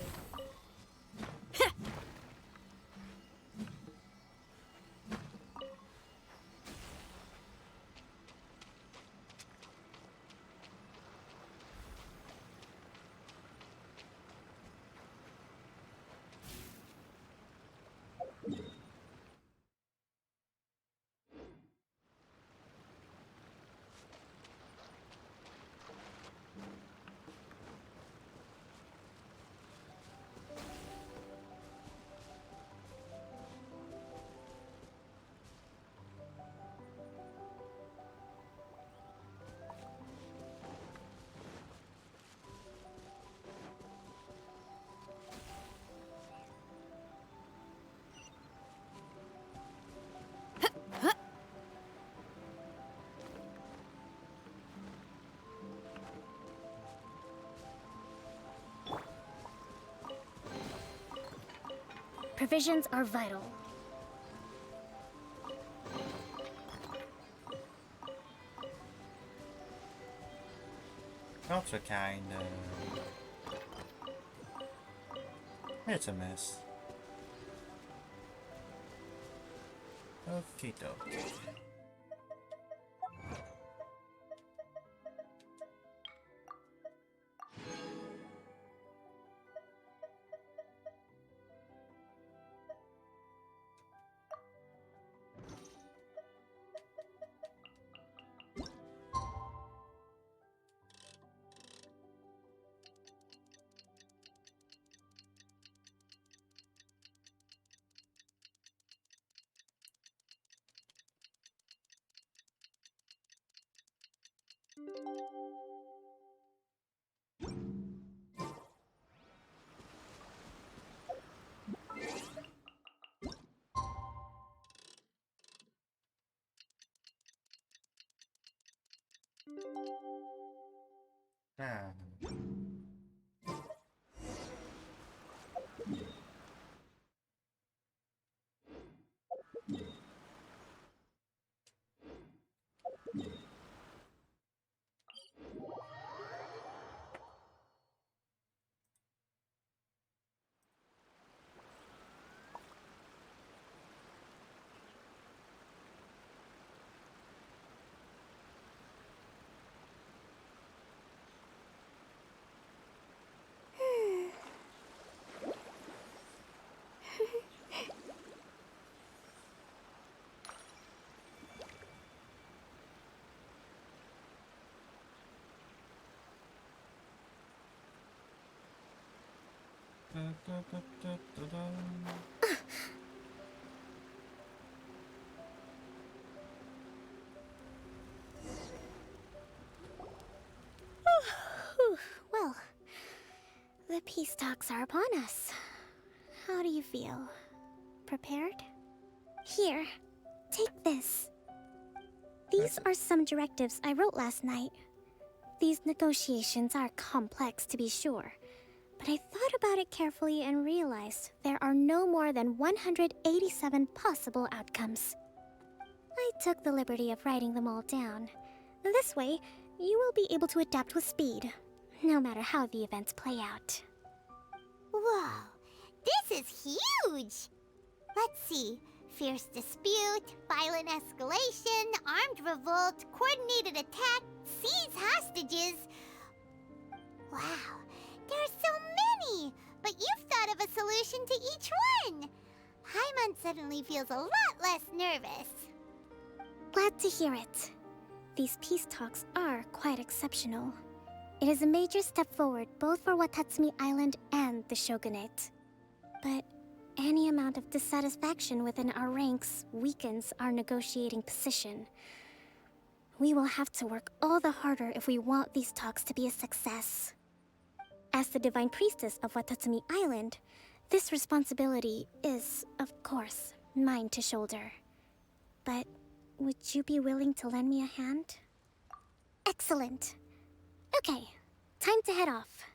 Provisions are vital. Crops are kinda... It's a mess. Okie dokie. Ah. Well, the peace talks are upon us. How do you feel? Prepared? Here, take this. These are some directives I wrote last night. These negotiations are complex, to be sure, but I thought about it carefully and realized there are no more than 187 possible outcomes. I took the liberty of writing them all down. This way, you will be able to adapt with speed, no matter how the events play out. Whoa, this is huge! Let's see. Fierce dispute, violent escalation, armed revolt, coordinated attack, seize hostages. Wow, there are so many! But you've thought of a solution to each one! Paimon suddenly feels a lot less nervous. Glad to hear it. These peace talks are quite exceptional. It is a major step forward both for Watatsumi Island and the Shogunate. But any amount of dissatisfaction within our ranks weakens our negotiating position. We will have to work all the harder if we want these talks to be a success. As the Divine Priestess of Watatsumi Island, this responsibility is, of course, mine to shoulder. But would you be willing to lend me a hand? Excellent. Okay, time to head off.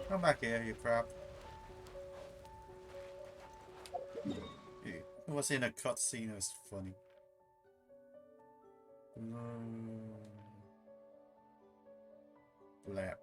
Come back here, you crap. It was in a cutscene, it was funny. Blap.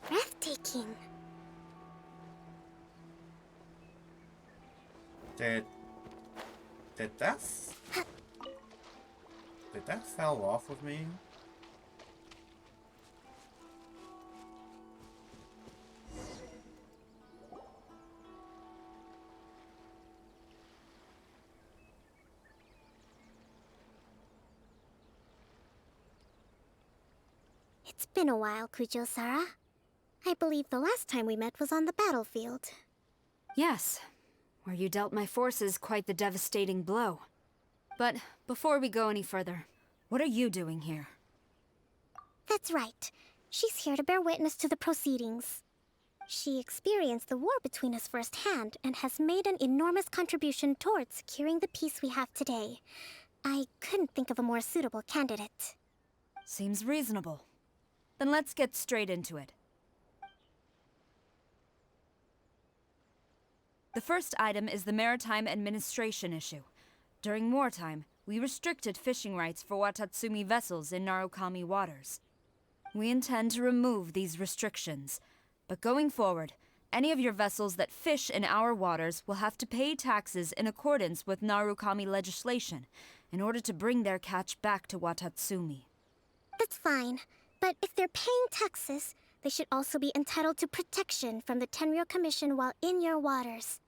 Breathtaking. Did that fell off of me? It's been a while, Kujo-Sara. I believe the last time we met was on the battlefield. Yes, where you dealt my forces quite the devastating blow. But before we go any further, what are you doing here? That's right. She's here to bear witness to the proceedings. She experienced the war between us firsthand and has made an enormous contribution towards securing the peace we have today. I couldn't think of a more suitable candidate. Seems reasonable. Then let's get straight into it. The first item is the maritime administration issue. During wartime, we restricted fishing rights for Watatsumi vessels in Narukami waters. We intend to remove these restrictions, but going forward, any of your vessels that fish in our waters will have to pay taxes in accordance with Narukami legislation in order to bring their catch back to Watatsumi. That's fine, but if they're paying taxes, they should also be entitled to protection from the Tenryou Commission while in your waters.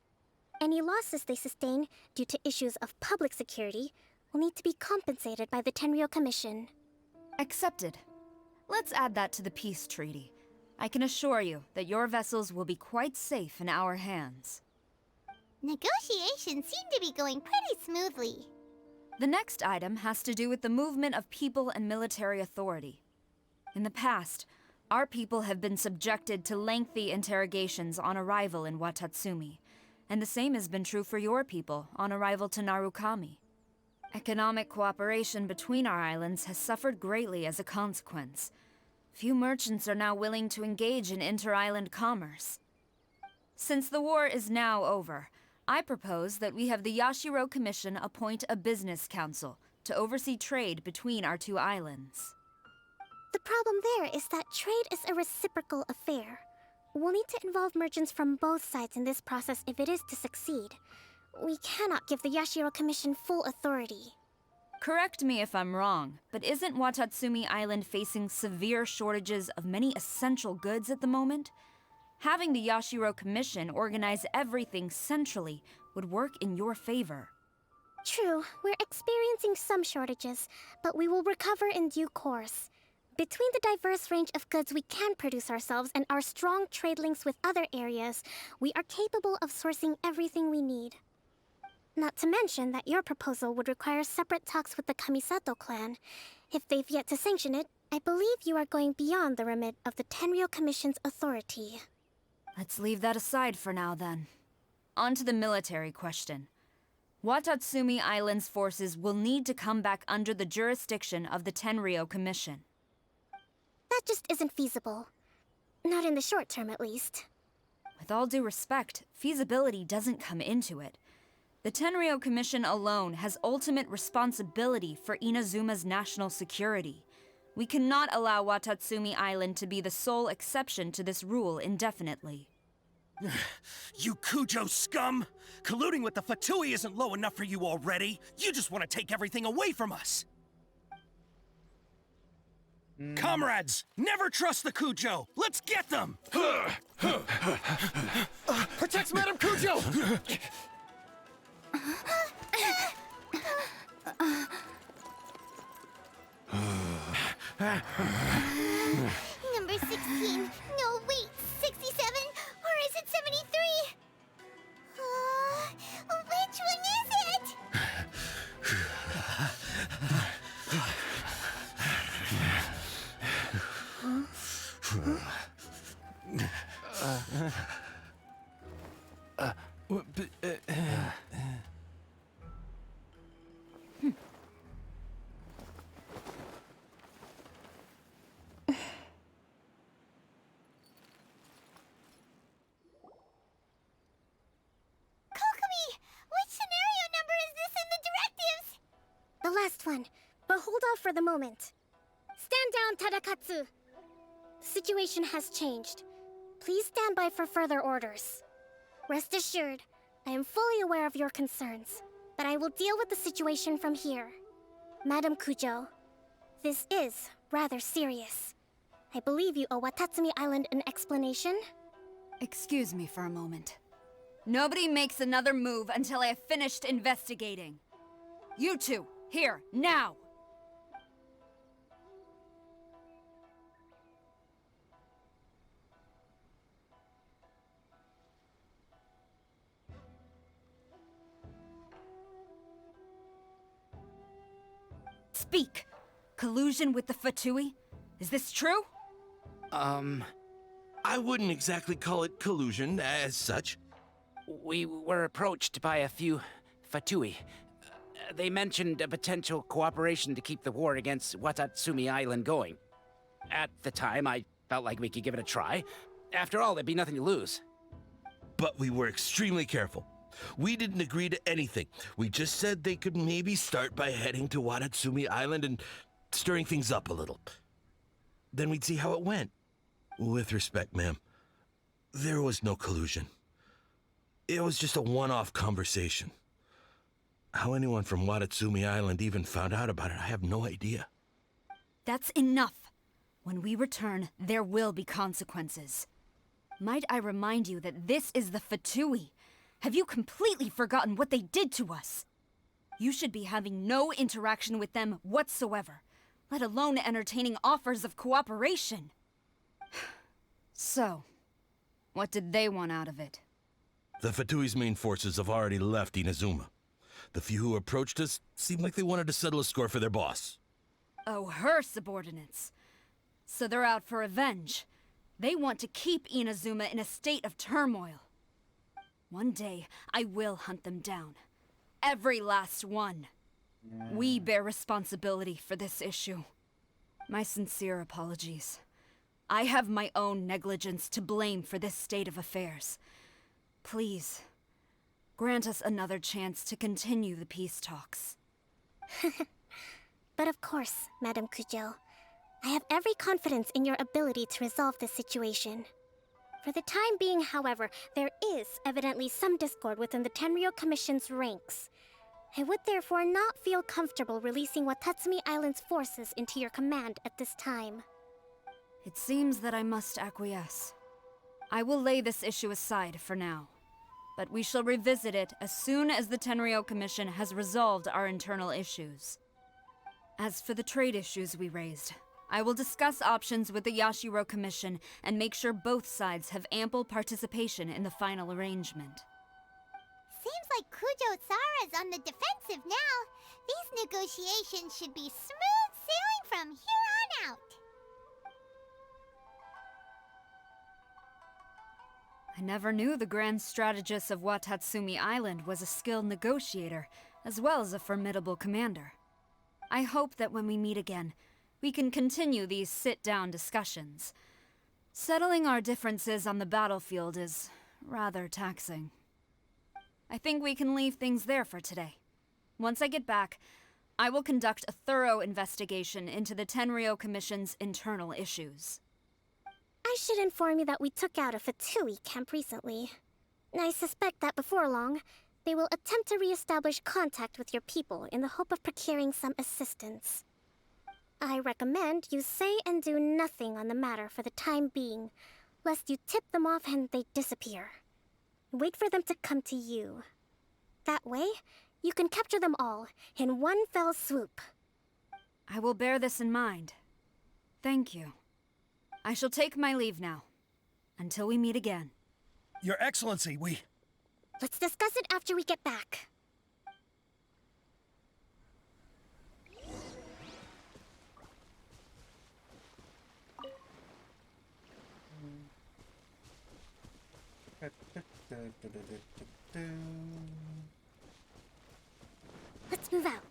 Any losses they sustain due to issues of public security will need to be compensated by the Tenryou Commission. Accepted. Let's add that to the peace treaty. I can assure you that your vessels will be quite safe in our hands. Negotiations seem to be going pretty smoothly. The next item has to do with the movement of people and military authority. In the past, our people have been subjected to lengthy interrogations on arrival in Watatsumi, And the same has been true for your people on arrival to Narukami. Economic cooperation between our islands has suffered greatly as a consequence. Few merchants are now willing to engage in inter-island commerce. Since the war is now over, I propose that we have the Yashiro Commission appoint a business council to oversee trade between our two islands. The problem there is that trade is a reciprocal affair. We'll need to involve merchants from both sides in this process if it is to succeed. We cannot give the Yashiro Commission full authority. Correct me if I'm wrong, but isn't Watatsumi Island facing severe shortages of many essential goods at the moment? Having the Yashiro Commission organize everything centrally would work in your favor. True, we're experiencing some shortages, but we will recover in due course. Between the diverse range of goods we can produce ourselves and our strong trade links with other areas, we are capable of sourcing everything we need. Not to mention that your proposal would require separate talks with the Kamisato clan. If they've yet to sanction it, I believe you are going beyond the remit of the Tenryou Commission's authority. Let's leave that aside for now, then. On to the military question. Watatsumi Island's forces will need to come back under the jurisdiction of the Tenryou Commission. That just isn't feasible. Not in the short term, at least. With all due respect, feasibility doesn't come into it. The Tenryou Commission alone has ultimate responsibility for Inazuma's national security. We cannot allow Watatsumi Island to be the sole exception to this rule indefinitely. You Kujo scum! Colluding with the Fatui isn't low enough for you already. You just want to take everything away from us. Comrades, never trust the Kujo! Let's get them! Protect Madame Kujo! Number 16. No, wait. 67? Or is it 73? Which one is it? Kokomi! Which scenario number is this in the directives? The last one, but hold off for the moment. Stand down, Tadakatsu! The situation has changed. Please stand by for further orders. Rest assured, I am fully aware of your concerns, but I will deal with the situation from here. Madam Kujo, this is rather serious. I believe you owe Watatsumi Island an explanation? Excuse me for a moment. Nobody makes another move until I have finished investigating. You two, here, now! Speak! Collusion with the Fatui? Is this true? I wouldn't exactly call it collusion as such. We were approached by a few Fatui. They mentioned a potential cooperation to keep the war against Watatsumi Island going. At the time, I felt like we could give it a try. After all, there'd be nothing to lose. But we were extremely careful. We didn't agree to anything. We just said they could maybe start by heading to Watatsumi Island and stirring things up a little. Then we'd see how it went. With respect, ma'am, there was no collusion. It was just a one-off conversation. How anyone from Watatsumi Island even found out about it, I have no idea. That's enough. When we return, there will be consequences. Might I remind you that this is the Fatui? Have you completely forgotten what they did to us? You should be having no interaction with them whatsoever, let alone entertaining offers of cooperation. So, what did they want out of it? The Fatui's main forces have already left Inazuma. The few who approached us seemed like they wanted to settle a score for their boss. Oh, her subordinates. So they're out for revenge. They want to keep Inazuma in a state of turmoil. One day, I will hunt them down. Every last one. We bear responsibility for this issue. My sincere apologies. I have my own negligence to blame for this state of affairs. Please, grant us another chance to continue the peace talks. But of course, Madame Kujo. I have every confidence in your ability to resolve this situation. For the time being, however, there is evidently some discord within the Tenryou Commission's ranks. I would therefore not feel comfortable releasing Watatsumi Island's forces into your command at this time. It seems that I must acquiesce. I will lay this issue aside for now. But we shall revisit it as soon as the Tenryou Commission has resolved our internal issues. As for the trade issues we raised, I will discuss options with the Yashiro Commission and make sure both sides have ample participation in the final arrangement. Seems like Kujo-sara's on the defensive now. These negotiations should be smooth sailing from here on out. I never knew the Grand Strategist of Watatsumi Island was a skilled negotiator, as well as a formidable commander. I hope that when we meet again, we can continue these sit-down discussions. Settling our differences on the battlefield is rather taxing. I think we can leave things there for today. Once I get back, I will conduct a thorough investigation into the Tenryou Commission's internal issues. I should inform you that we took out a Fatui camp recently. I suspect that before long, they will attempt to re-establish contact with your people in the hope of procuring some assistance. I recommend you say and do nothing on the matter for the time being, lest you tip them off and they disappear. Wait for them to come to you. That way, you can capture them all in one fell swoop. I will bear this in mind. Thank you. I shall take my leave now. Until we meet again. Your Excellency, Let's discuss it after we get back. Let's move out.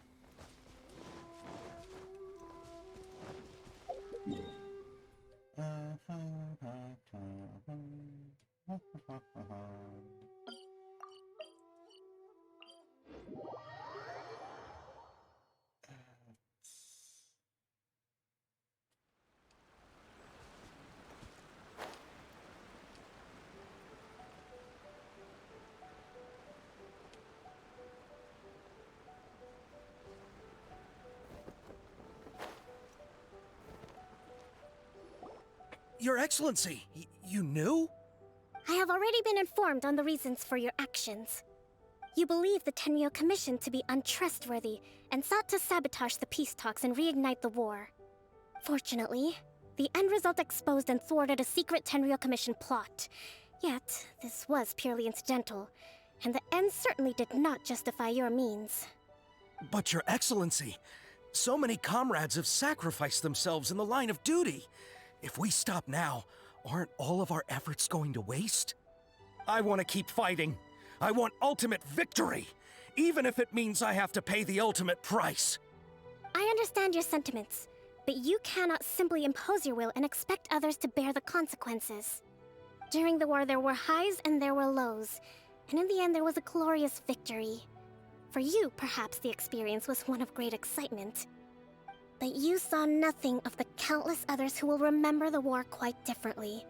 Your Excellency, you knew? I have already been informed on the reasons for your actions. You believe the Tenryou Commission to be untrustworthy and sought to sabotage the peace talks and reignite the war. Fortunately, the end result exposed and thwarted a secret Tenryou Commission plot. Yet, this was purely incidental, and the end certainly did not justify your means. But Your Excellency, so many comrades have sacrificed themselves in the line of duty. If we stop now, aren't all of our efforts going to waste? I want to keep fighting. I want ultimate victory, even if it means I have to pay the ultimate price. I understand your sentiments, but you cannot simply impose your will and expect others to bear the consequences. During the war, there were highs and there were lows, and in the end, there was a glorious victory. For you, perhaps the experience was one of great excitement. But you saw nothing of the countless others who will remember the war quite differently.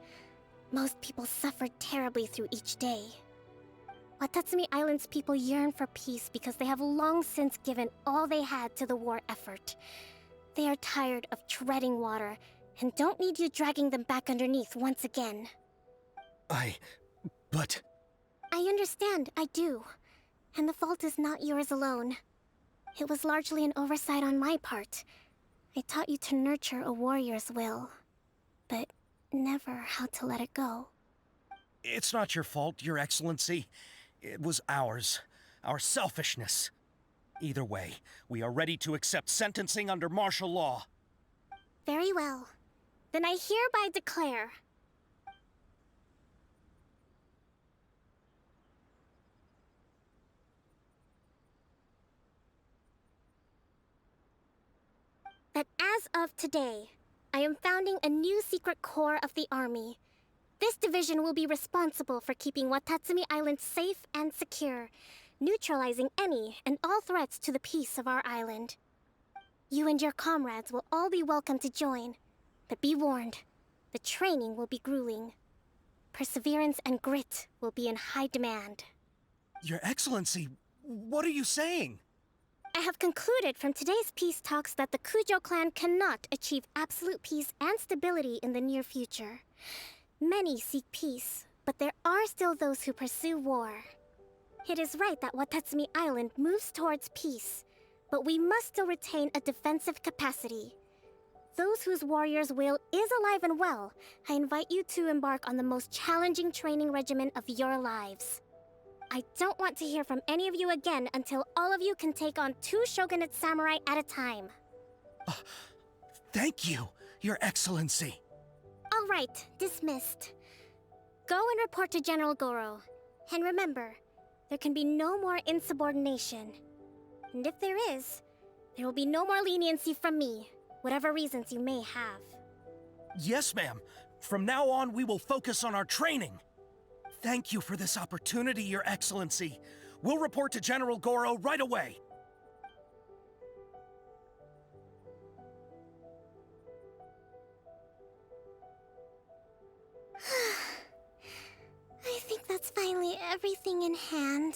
Most people suffered terribly through each day. Watatsumi Island's people yearn for peace because they have long since given all they had to the war effort. They are tired of treading water and don't need you dragging them back underneath once again. But... I understand, I do. And the fault is not yours alone. It was largely an oversight on my part. I taught you to nurture a warrior's will, but never how to let it go. It's not your fault, Your Excellency. It was ours. Our selfishness. Either way, we are ready to accept sentencing under martial law. Very well. Then I hereby declare... that as of today, I am founding a new secret corps of the army. This division will be responsible for keeping Watatsumi Island safe and secure, neutralizing any and all threats to the peace of our island. You and your comrades will all be welcome to join, but be warned, the training will be grueling. Perseverance and grit will be in high demand. Your Excellency, what are you saying? I have concluded from today's peace talks that the Kujo clan cannot achieve absolute peace and stability in the near future. Many seek peace, but there are still those who pursue war. It is right that Watatsumi Island moves towards peace, but we must still retain a defensive capacity. Those whose warrior's will is alive and well, I invite you to embark on the most challenging training regimen of your lives. I don't want to hear from any of you again until all of you can take on 2 shogunate samurai at a time. Thank you, Your Excellency. All right, dismissed. Go and report to General Goro. And remember, there can be no more insubordination. And if there is, there will be no more leniency from me, whatever reasons you may have. Yes, ma'am. From now on, we will focus on our training. Thank you for this opportunity, Your Excellency. We'll report to General Goro right away. I think that's finally everything in hand.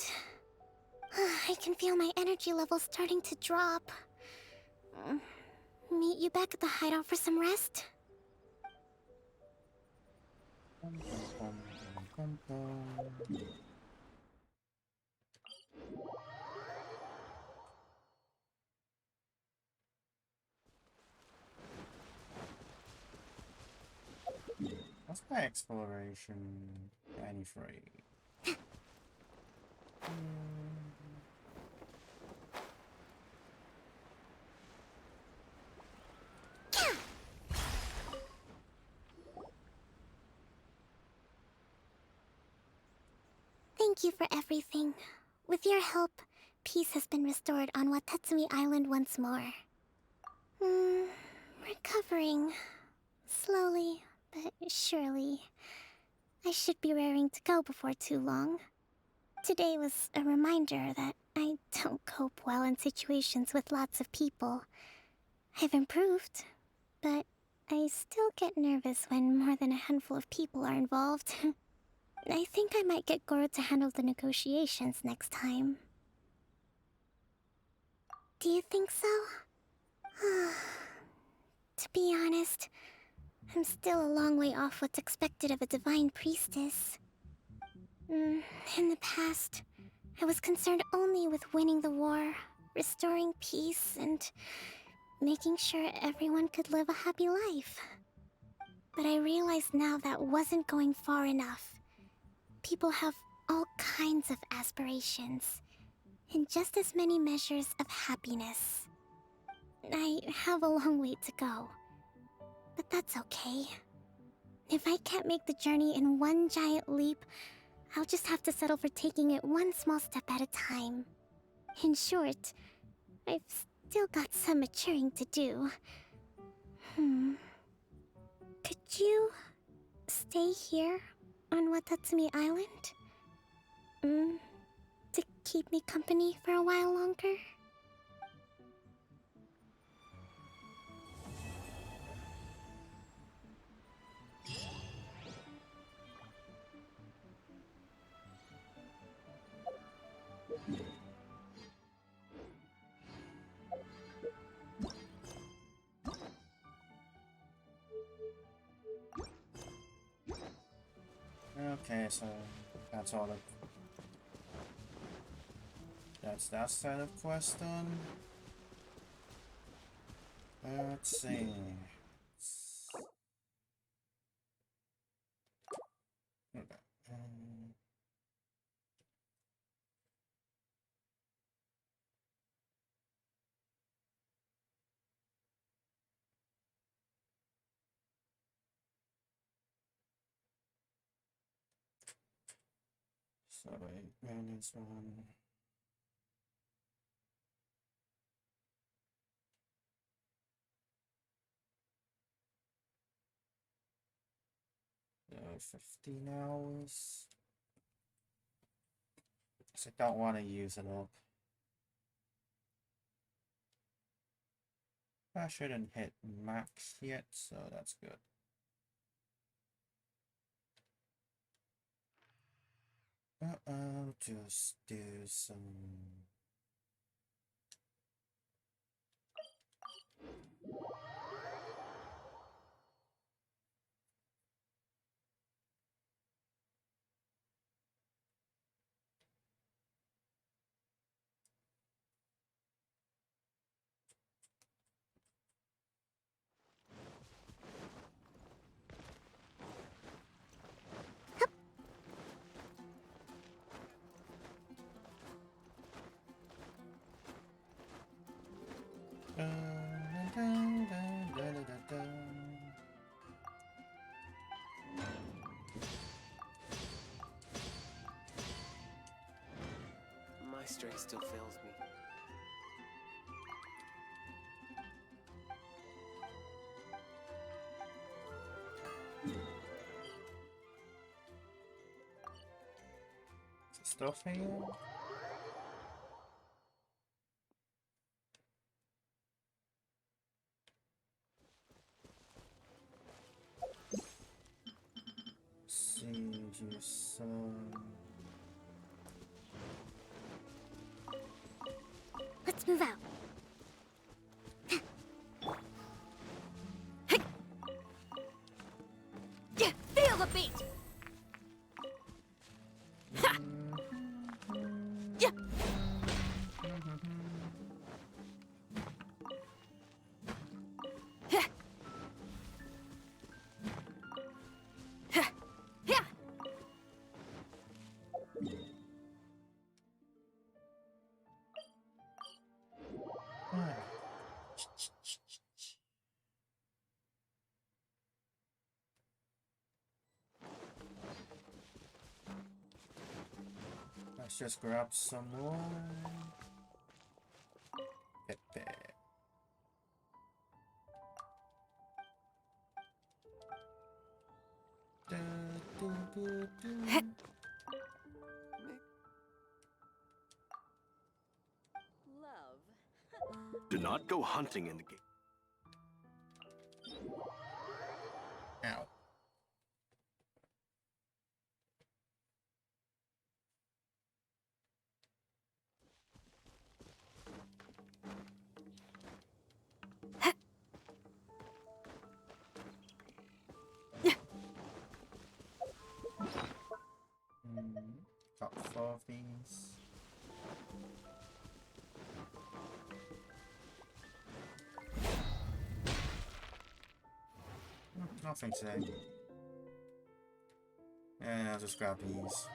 I can feel my energy levels starting to drop. Meet you back at the hideout for some rest? What's my exploration? 93. Thank you for everything. With your help, peace has been restored on Watatsumi Island once more. Recovering. Slowly, but surely. I should be raring to go before too long. Today was a reminder that I don't cope well in situations with lots of people. I've improved, but I still get nervous when more than a handful of people are involved. I think I might get Goro to handle the negotiations next time. Do you think so? To be honest, I'm still a long way off what's expected of a divine priestess. In the past, I was concerned only with winning the war, restoring peace, and making sure everyone could live a happy life. But I realize now that wasn't going far enough. People have all kinds of aspirations, and just as many measures of happiness. I have a long way to go, but that's okay. If I can't make the journey in one giant leap, I'll just have to settle for taking it one small step at a time. In short, I've still got some maturing to do. Could you stay here on Watatsumi Island? To keep me company for a while longer? Okay, so that's all the... That's that set of quests done. Let's see. Okay. So 8 minutes on. 15 hours. So I don't want to use it up. I shouldn't hit max yet, so that's good. Just do some... My strength still fails me. Stuff here? Sage your son. Let's move out. Yeah, feel the beat! Yeah. Let's just grab some more. Pepe. Do not go hunting in the game. Ow. Got 4 of these. Nothing today. Yeah, I'll just grab these.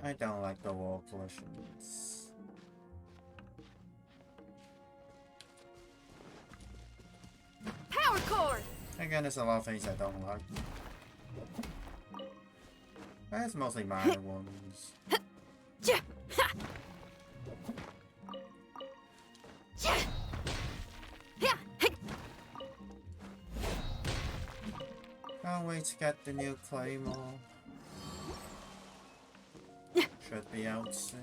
I don't like the wall collisions. Power cord! Again, there's a lot of things I don't like. It's mostly minor ones. Can't wait to get the new Claymore. Should be out soon.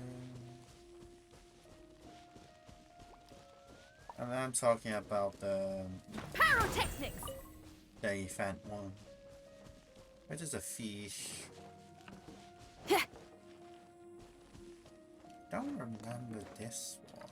And I'm talking about the Pyrotechnics! the event one. Which is a fish. Don't remember this one.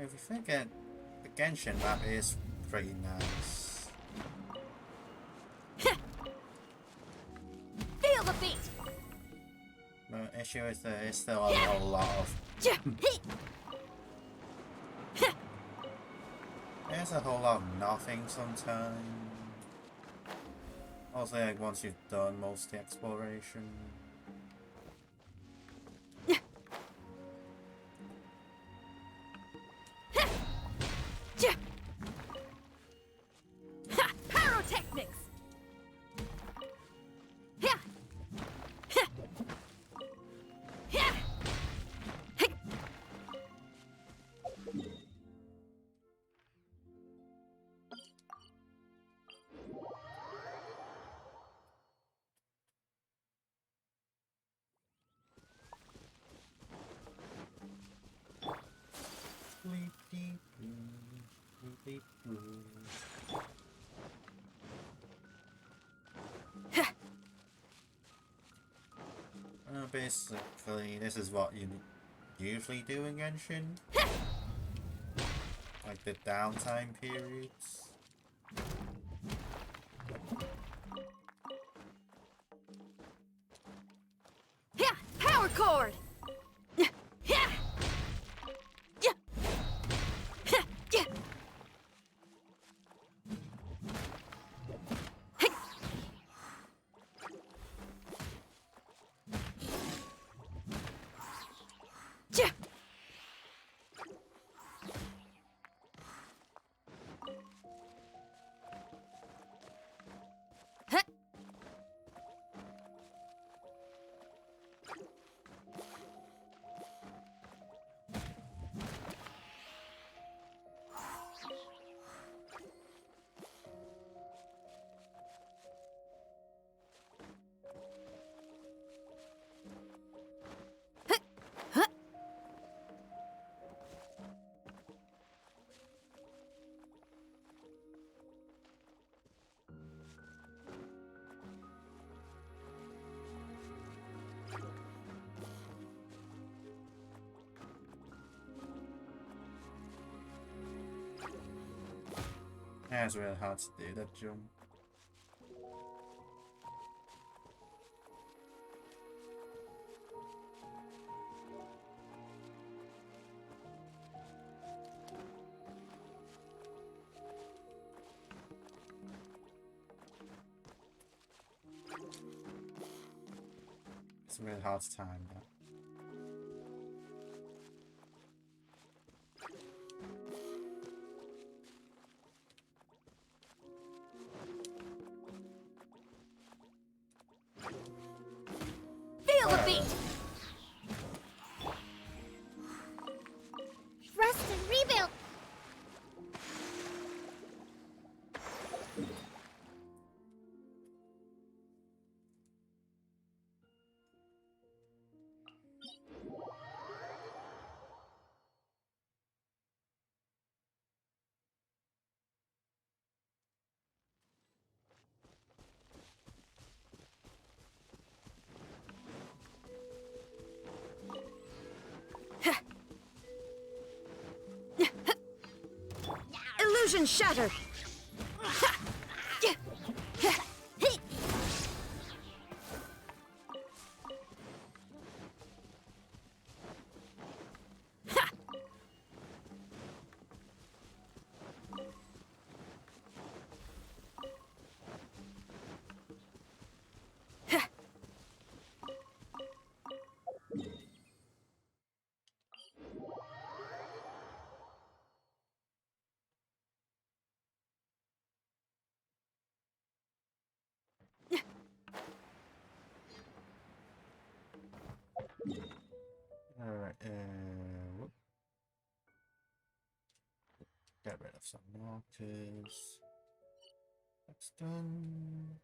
if you think it, the Genshin map is pretty nice. Feel the beat! The issue is there is still a whole lot of... There's a whole lot of nothing sometimes. Also, like once you've done most of the exploration. Pyrotechnics! Basically, this is what you usually do in Genshin. Like the downtime periods. Power cord! Yeah, it's really hard to do that jump. It's really hard to time that. Feel the beat! Rest and rebuild! Illusion shattered! Alright, whoop. Get rid of some markers. That's done.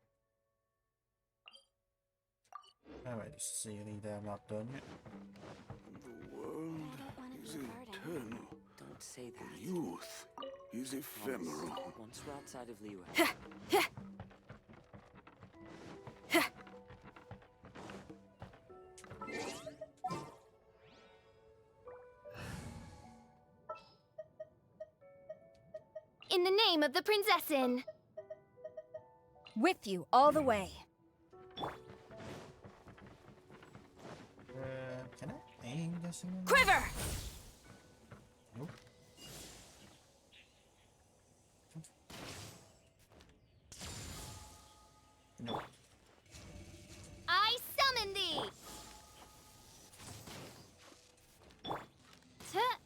Alright, just see any there not done yet. The world is eternal. Don't say that. The youth is ephemeral. Once we're outside of Liyue. name of the prinzessin. With you all the way. Can I aim this again? Quiver! Nope. Nope. I summon thee! Huh.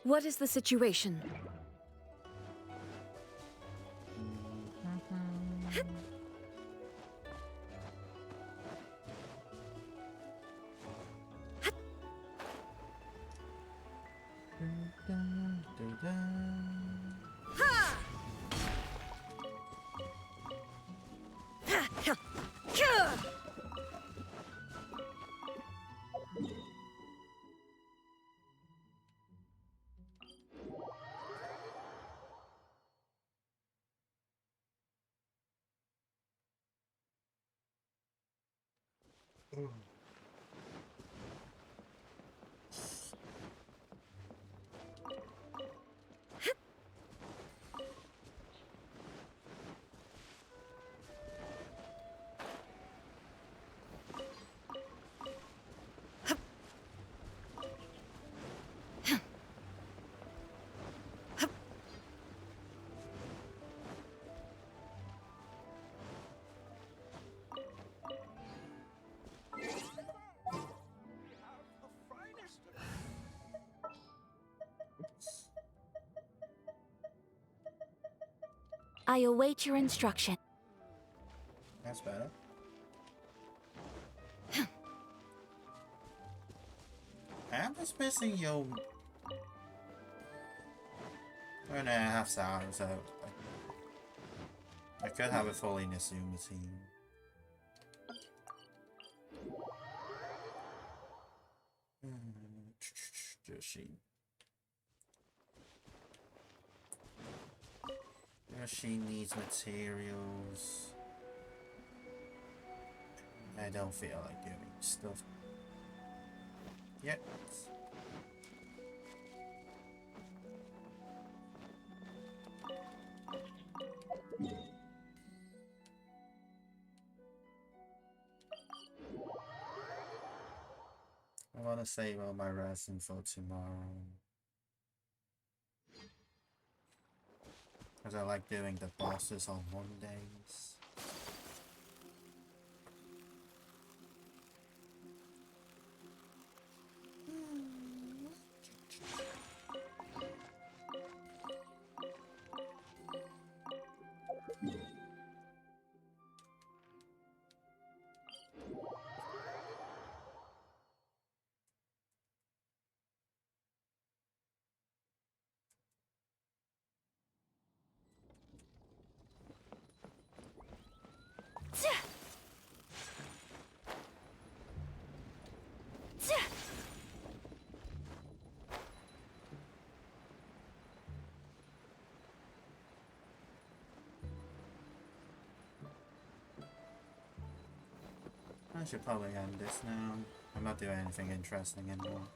What is the situation? I await your instruction. That's better. I'm just missing your 2.5 hours out. I could have a fully Nasuma team. She needs materials. I don't feel like doing stuff yet. I want to save all my resin for tomorrow. Because I like doing the bosses on Mondays. I should probably end this now. I'm not doing anything interesting anymore.